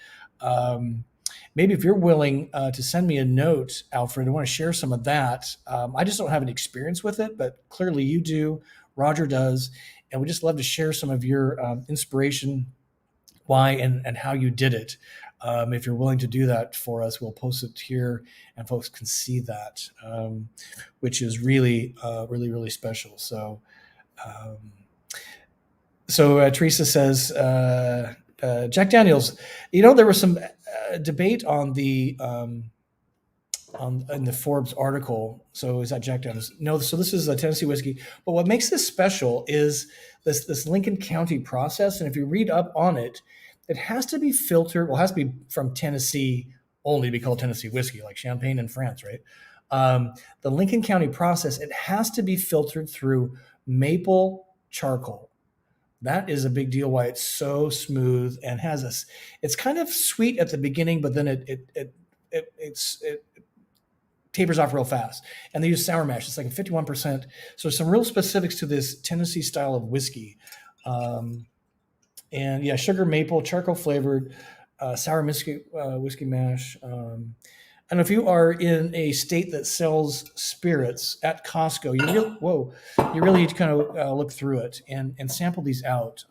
Maybe if you're willing to send me a note, Alfred, I want to share some of that. I just don't have any experience with it, but clearly you do. Roger does. And we just love to share some of your inspiration, why and how you did it. If you're willing to do that for us, we'll post it here and folks can see that, which is really, really special. So Teresa says, Jack Daniels, there was some debate on in the Forbes article. So is that Jack Daniels? No. So this is a Tennessee whiskey. But what makes this special is this Lincoln County process. And if you read up on it, it has to be filtered. Well, it has to be from Tennessee only to be called Tennessee whiskey, like Champagne in France, right? The Lincoln County process, it has to be filtered through maple charcoal. That is a big deal why it's so smooth and has this. It's kind of sweet at the beginning, but then it tapers off real fast. And they use sour mash. It's like a 51%. So some real specifics to this Tennessee style of whiskey. And yeah, sugar maple, charcoal flavored, sour whiskey mash. And if you are in a state that sells spirits at Costco, you really need to kind of look through it and sample these out.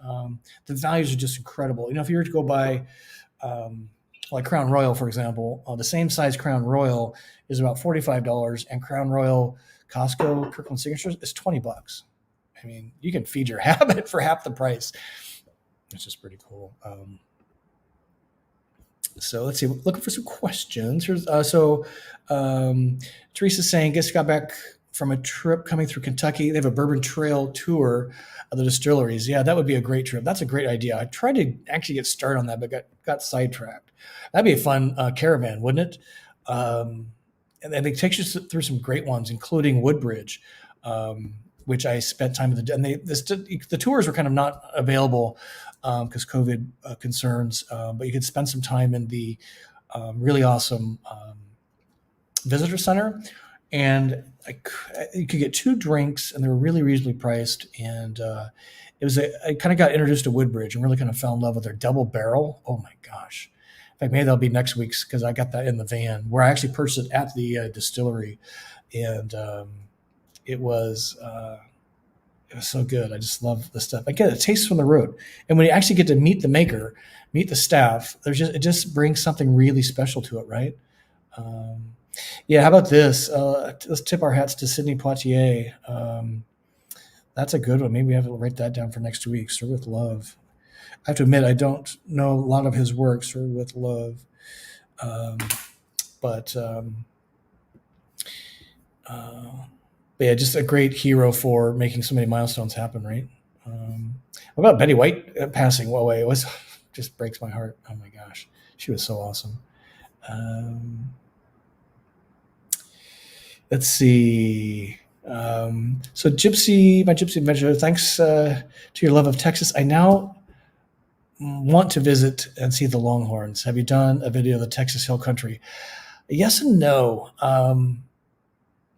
The values are just incredible. You know, if you were to go buy like Crown Royal, for example, the same size Crown Royal is about $45, and Crown Royal Costco Kirkland Signature is $20. I mean, you can feed your habit for half the price. It's just pretty cool. So let's see. Looking for some questions. Teresa's saying, guess got back from a trip coming through Kentucky. They have a Bourbon Trail tour of the distilleries. Yeah, that would be a great trip. That's a great idea. I tried to actually get started on that, but got sidetracked. That'd be a fun caravan, wouldn't it? And it takes you through some great ones, including Woodbridge, which I spent time with. And the tours were kind of not available because COVID concerns, but you could spend some time in the really awesome visitor center, and you could get 2 drinks, and they were really reasonably priced. And I kind of got introduced to Woodbridge and really kind of fell in love with their double barrel. Oh my gosh! In fact, maybe that'll be next week's because I got that in the van where I actually purchased it at the distillery, and it was so good. I just love the stuff. I get a taste from the road. And when you actually get to meet the maker, meet the staff, it just brings something really special to it, right? Yeah, how about this? Let's tip our hats to Sydney Poitier. That's a good one. Maybe we have to write that down for next week. Serve with love. I have to admit, I don't know a lot of his work, Serve with love. But yeah, just a great hero for making so many milestones happen, right? What about Betty White passing away? It was just breaks my heart. Oh my gosh, she was so awesome. Let's see. So my Gypsy Adventure, thanks to your love of Texas, I now want to visit and see the Longhorns. Have you done a video of the Texas Hill Country? Yes and no.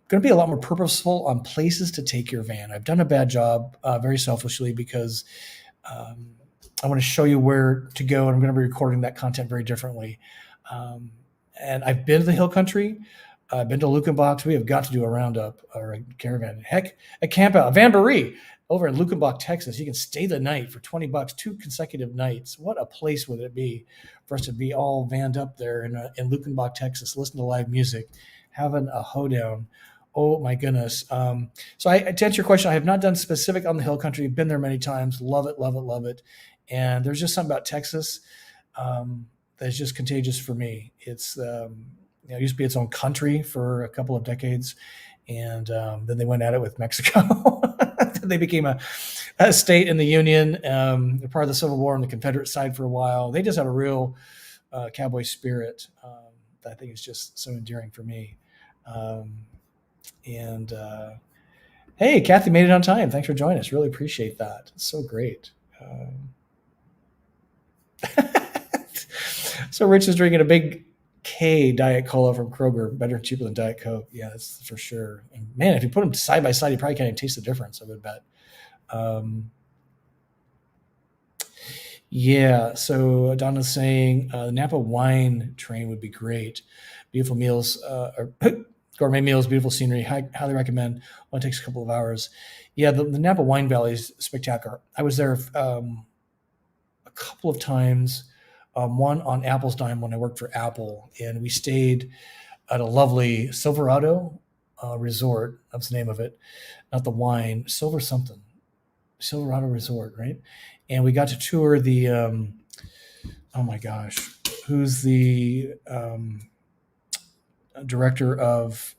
Going to be a lot more purposeful on places to take your van. I've done a bad job, very selfishly, because I want to show you where to go, and I'm going to be recording that content very differently. And I've been to the Hill Country. I've been to Lukenbach. We have got to do a roundup or a caravan. Heck, a camp out, a Vanbury over in Lukenbach, Texas. You can stay the night for $20, 2 consecutive nights. What a place would it be for us to be all vanned up there in Lukenbach, Texas, listen to live music, having a hoedown. Oh my goodness. So to answer your question, I have not done specific on the Hill Country. Been there many times. Love it, love it, love it. And there's just something about Texas that's just contagious for me. It's it used to be its own country for a couple of decades, and then they went at it with Mexico. They became a state in the Union. They're part of the Civil War on the Confederate side for a while. They just had a real cowboy spirit that I think is just so endearing for me. Hey, Kathy made it on time. Thanks for joining us. Really appreciate that. It's so great. So Rich is drinking a big K Diet Cola from Kroger. Better and cheaper than Diet Coke. Yeah, that's for sure. And man, if you put them side by side, you probably can't even taste the difference, I would bet. Yeah, so Donna's saying the Napa wine train would be great. Beautiful meals, or gourmet meals, beautiful scenery. Highly recommend. Well, it takes a couple of hours. Yeah, the Napa Wine Valley is spectacular. I was there a couple of times. One on Apple's dime when I worked for Apple, and we stayed at a lovely Silverado resort. That's the name of it, not the wine, Silverado Resort, right? And we got to tour the oh my gosh, who's the director of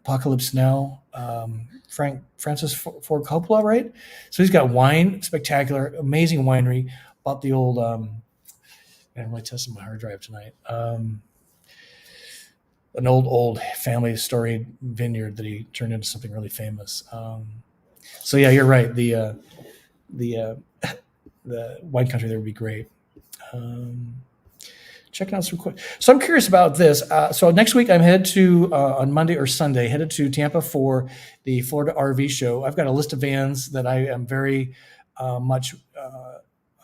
Apocalypse Now, Francis Ford Coppola, right? So he's got wine, spectacular, amazing winery. Bought the old I'm really testing my hard drive tonight. An old family storied vineyard that he turned into something really famous. So yeah, you're right. The wine country there would be great. Checking out some quick. So I'm curious about this. So next week I'm headed to on Monday or Sunday, headed to Tampa for the Florida RV show. I've got a list of vans that I am very much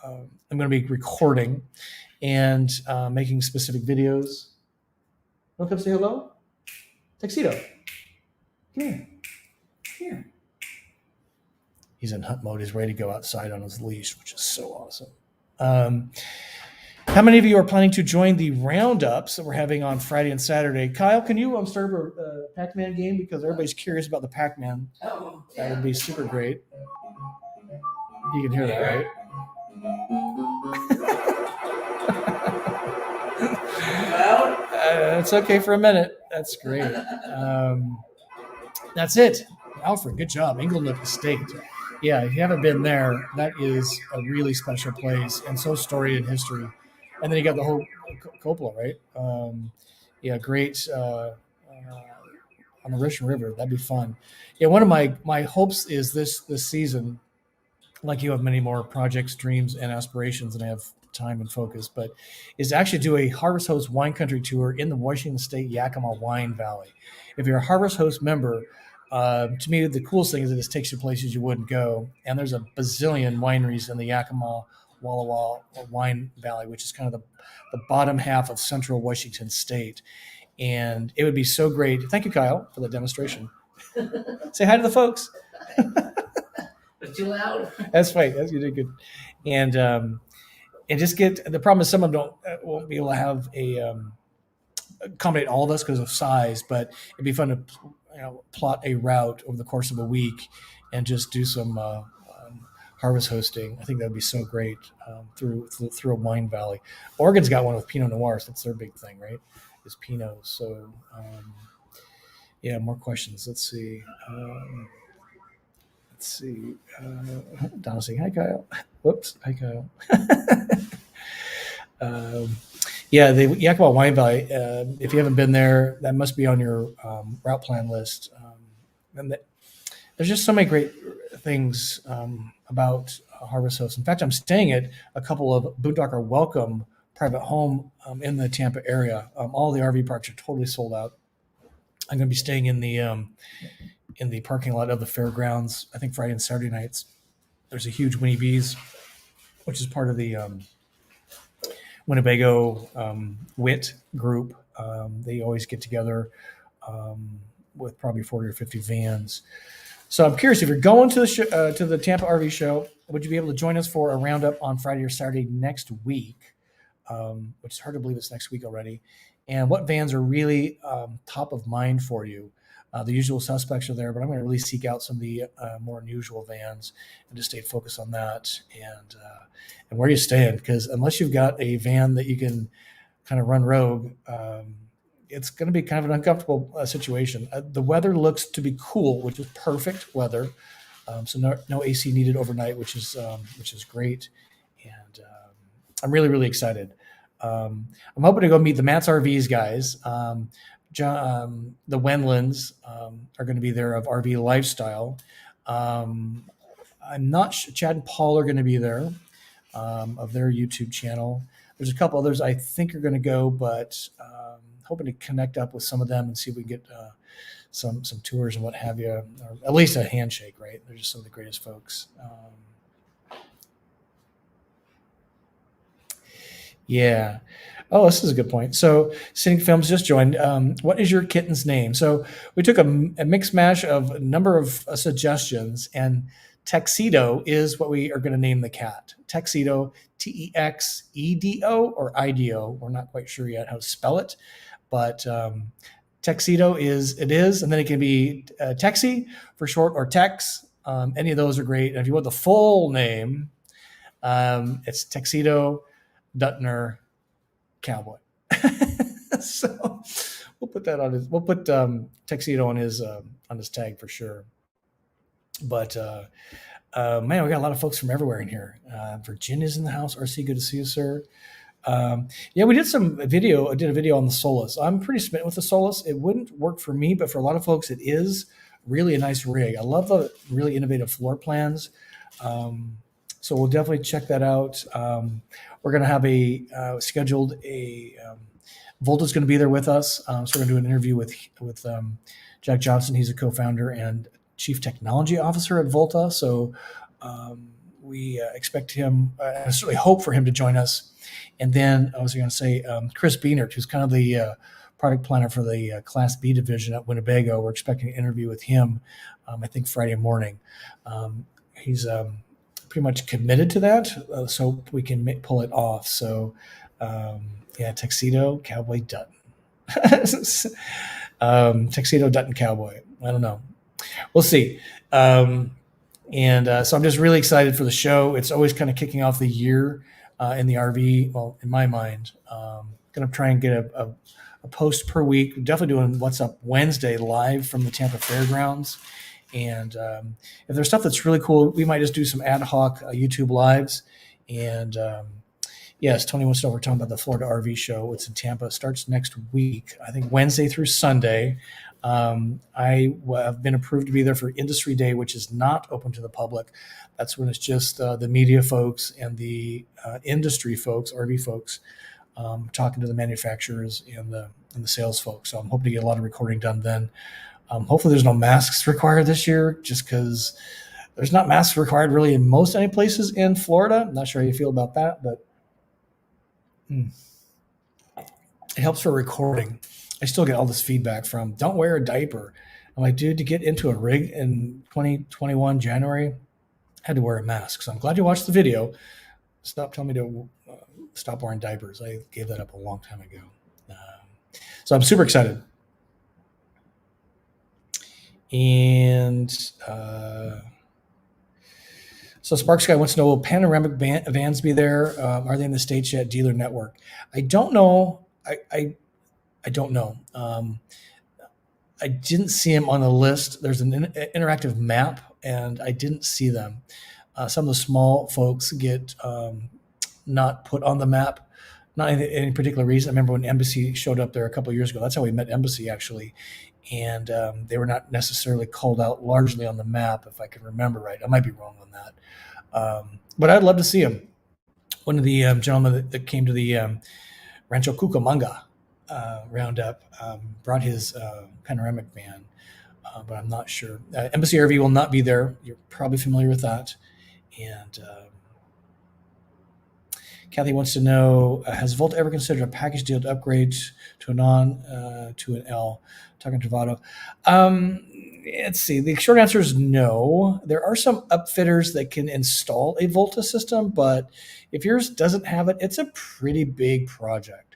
I'm going to be recording and making specific videos. Want to come say hello? Tuxedo. Come here. Here. He's in hunt mode. He's ready to go outside on his leash, which is so awesome. How many of you are planning to join the roundups that we're having on Friday and Saturday? Kyle, can you start a Pac-Man game? Because everybody's curious about the Pac-Man. Oh, That would be super great. You can hear that, right? It's okay for a minute. That's great. That's it. Alfred, good job. Inglewood Estate. Yeah, if you haven't been there, that is a really special place and so storied in history. And then you got the whole cupola, right? Yeah, great on the Russian River. That'd be fun. Yeah, one of my hopes is this season, like you have many more projects, dreams, and aspirations than I have time and focus, but is to actually do a Harvest Host wine country tour in the Washington State Yakima Wine Valley. If you're a Harvest Host member, to me, the coolest thing is it just takes you places you wouldn't go. And there's a bazillion wineries in the Yakima Walla Walla Wine Valley, which is kind of the bottom half of central Washington State. And it would be so great. Thank you, Kyle, for the demonstration. Say hi to the folks. it's too loud. That's right. You did good. And just get the problem is some of them won't be able to have accommodate all of us because of size, but it'd be fun to plot a route over the course of a week and just do some harvest hosting. I think that would be so great through a wine valley. Oregon's got one with Pinot Noir, so that's their big thing, right? Is Pinot. So yeah, more questions. Let's see. Donna saying hi, Kyle. Whoops, hi, Kyle. Yeah, the Yakima Wine Valley. If you haven't been there, that must be on your route plan list. And there's just so many great things about Harvest Host. In fact, I'm staying at a couple of Boondocker Welcome private home in the Tampa area. All the RV parks are totally sold out. I'm going to be staying in the parking lot of the fairgrounds. I think Friday and Saturday nights. There's a huge Winnie Bees, which is part of the Winnebago WIT group. They always get together with probably 40 or 50 vans. So I'm curious, if you're going to the Tampa RV show, would you be able to join us for a roundup on Friday or Saturday next week? Which is hard to believe it's next week already. And what vans are really top of mind for you? The usual suspects are there, but I'm going to really seek out some of the more unusual vans and just stay focused on that and where you stand. Because unless you've got a van that you can kind of run rogue, it's going to be kind of an uncomfortable situation. The weather looks to be cool, which is perfect weather. So no AC needed overnight, which is great. And I'm really, really excited. I'm hoping to go meet the Matt's RVs guys. John, the Wendlands are going to be there of RV Lifestyle. I'm not sure. Chad and Paul are going to be there of their YouTube channel. There's a couple others I think are going to go, but hoping to connect up with some of them and see if we can get some tours and what have you, or at least a handshake, right? They're just some of the greatest folks. Yeah. Oh, this is a good point. So Cynic Films just joined. What is your kitten's name? So we took a mix mash of a number of suggestions, and Tuxedo is what we are going to name the cat. Tuxedo, Texedo or IDO. We're not quite sure yet how to spell it, but Tuxedo is, and then it can be Texie for short or Tex. Any of those are great. And if you want the full name, it's Tuxedo Dutner Cowboy. So we'll put that on his. We'll put Tuxedo on his tag for sure. But man, we got a lot of folks from everywhere in here. Virginia's in the house. RC, good to see you, sir. Yeah, we did a video on the Solus. I'm pretty smitten with the Solus. It wouldn't work for me, but for a lot of folks, it is really a nice rig. I love the really innovative floor plans. So we'll definitely check that out. We're going to have scheduled Volta's going to be there with us. So we're going to do an interview with Jack Johnson. He's a co-founder and chief technology officer at Volta. So we expect him, I certainly hope for him to join us. And then I was going to say Chris Beanert, who's kind of the product planner for the Class B division at Winnebago. We're expecting an interview with him, I think Friday morning. He's pretty much committed to that, so we can pull it off. So, tuxedo, cowboy, Dutton. Tuxedo, Dutton, cowboy. I don't know. We'll see. So I'm just really excited for the show. It's always kind of kicking off the year in the RV. Well, in my mind, going to try and get a post per week. We're definitely doing What's Up Wednesday live from the Tampa Fairgrounds. And if there's stuff that's really cool, we might just do some ad hoc YouTube lives. And yes, Tony wants to know, we're talking about the Florida RV show. It's in Tampa. It starts next week, I think Wednesday through Sunday. I have been approved to be there for Industry Day, which is not open to the public. That's when it's just the media folks and the industry folks, RV folks, talking to the manufacturers and the sales folks. So I'm hoping to get a lot of recording done then. Hopefully there's no masks required this year, just because there's not masks required really in most any places in Florida. I'm not sure how you feel about that, but it helps for recording. I still get all this feedback from, don't wear a diaper. I'm like, dude, to get into a rig in 2021 January, I had to wear a mask. So I'm glad you watched the video. Stop telling me to stop wearing diapers. I gave that up a long time ago. So I'm super excited. And so Sparks Guy wants to know, will panoramic vans be there? Are they in the States yet? Dealer network? I don't know. I don't know. I didn't see them on the list. There's an interactive map, and I didn't see them. Some of the small folks get not put on the map, not any particular reason. I remember when Embassy showed up there a couple of years ago. That's how we met Embassy, actually. And they were not necessarily called out largely on the map, if I can remember right. I might be wrong on that. But I'd love to see them. One of the gentlemen that came to the Rancho Cucamonga roundup brought his panoramic van, but I'm not sure. Embassy RV will not be there. You're probably familiar with that. And Kathy wants to know, has Volta ever considered a package deal to upgrade to a to an L? Talking Travato. Let's see. The short answer is no. There are some upfitters that can install a Volta system, but if yours doesn't have it, it's a pretty big project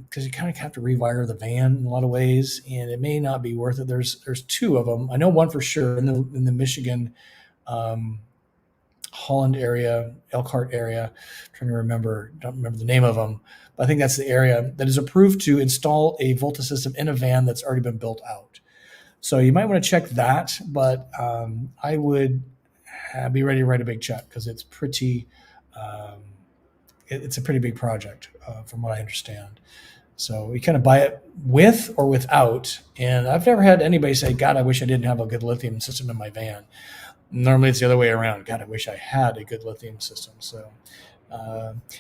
because you kind of have to rewire the van in a lot of ways, and it may not be worth it. There's two of them. I know one for sure in the Michigan, Holland area, Elkhart area. Don't remember the name of them, but I think that's the area that is approved to install a Volta system in a van that's already been built out. So you might want to check that, but I would be ready to write a big check because it's pretty. It's a pretty big project, from what I understand. So you kind of buy it with or without, and I've never had anybody say, "God, I wish I didn't have a good lithium system in my van." Normally it's the other way around. God, I wish I had a good lithium system. So,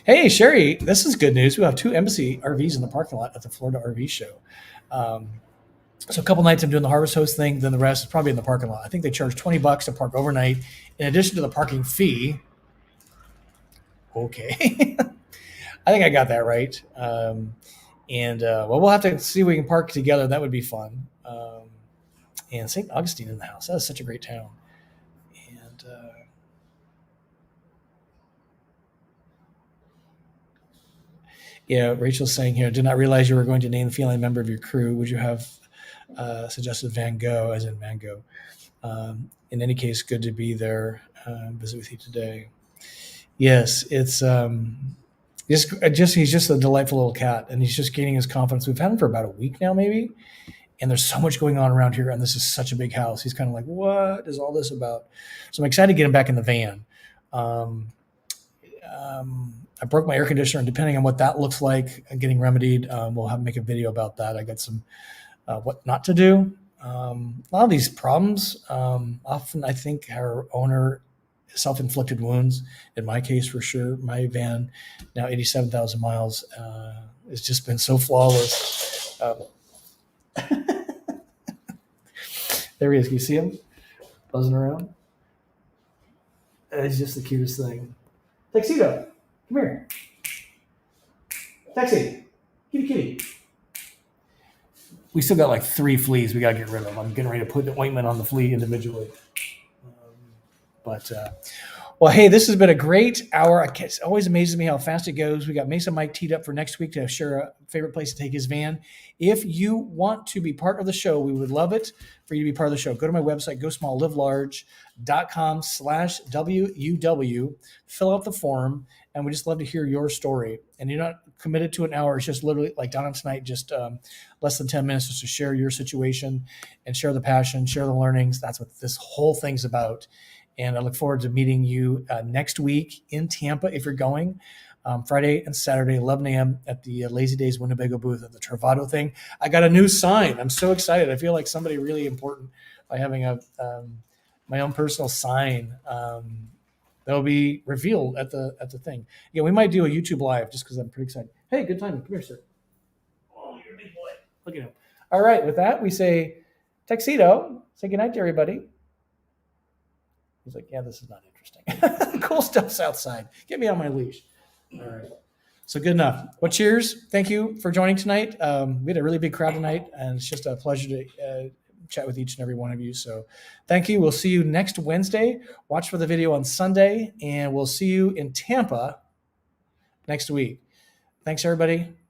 hey, Sherry, this is good news. We have 2 Embassy RVs in the parking lot at the Florida RV show. So a couple nights I'm doing the Harvest Host thing. Then the rest is probably in the parking lot. I think they charge $20 to park overnight in addition to the parking fee. Okay. I think I got that right. Well, we'll have to see if we can park together. That would be fun. And St. Augustine in the house. That is such a great town. And yeah, Rachel's saying here, did not realize you were going to name the feline member of your crew. Would you have suggested Van Gogh, as in Van Gogh? In any case, good to be there. Visit with you today. Yes, it's he's just a delightful little cat, and he's just gaining his confidence. We've had him for about a week now, maybe. And there's so much going on around here, and this is such a big house. He's kind of like, what is all this about? So I'm excited to get him back in the van. I broke my air conditioner, and depending on what that looks like, getting remedied, we'll have to make a video about that. I got some what not to do. A lot of these problems, often I think our owner self-inflicted wounds. In my case, for sure, my van, now 87,000 miles, has just been so flawless. There he is. Can you see him buzzing around? It's just the cutest thing. Tuxedo, come here. Taxi, kitty. We still got like 3 fleas we got to get rid of. I'm getting ready to put the ointment on the flea individually. Well, hey, this has been a great hour. It always amazes me how fast it goes. We got Mesa Mike teed up for next week to share a favorite place to take his van. If you want to be part of the show, we would love it for you to be part of the show. Go to my website, gosmallivelarge.com/WUW, fill out the form, and we just love to hear your story. And you're not committed to an hour. It's just literally like Donna tonight, just less than 10 minutes just to share your situation and share the passion, share the learnings. That's what this whole thing's about. And I look forward to meeting you next week in Tampa if you're going. Friday and Saturday, 11 a.m. at the Lazy Days Winnebago booth at the Travato thing. I got a new sign. I'm so excited. I feel like somebody really important by having my own personal sign that will be revealed at the thing. Yeah, we might do a YouTube live just because I'm pretty excited. Hey, good timing. Come here, sir. Oh, you're a big boy. Look at him. All right, with that, we say tuxedo. Say goodnight to everybody. He's like, yeah, this is not interesting. Cool stuff's outside. Get me on my leash. All right. So good enough. Well, cheers. Thank you for joining tonight. We had a really big crowd tonight, and it's just a pleasure to chat with each and every one of you. So thank you. We'll see you next Wednesday. Watch for the video on Sunday, and we'll see you in Tampa next week. Thanks, everybody.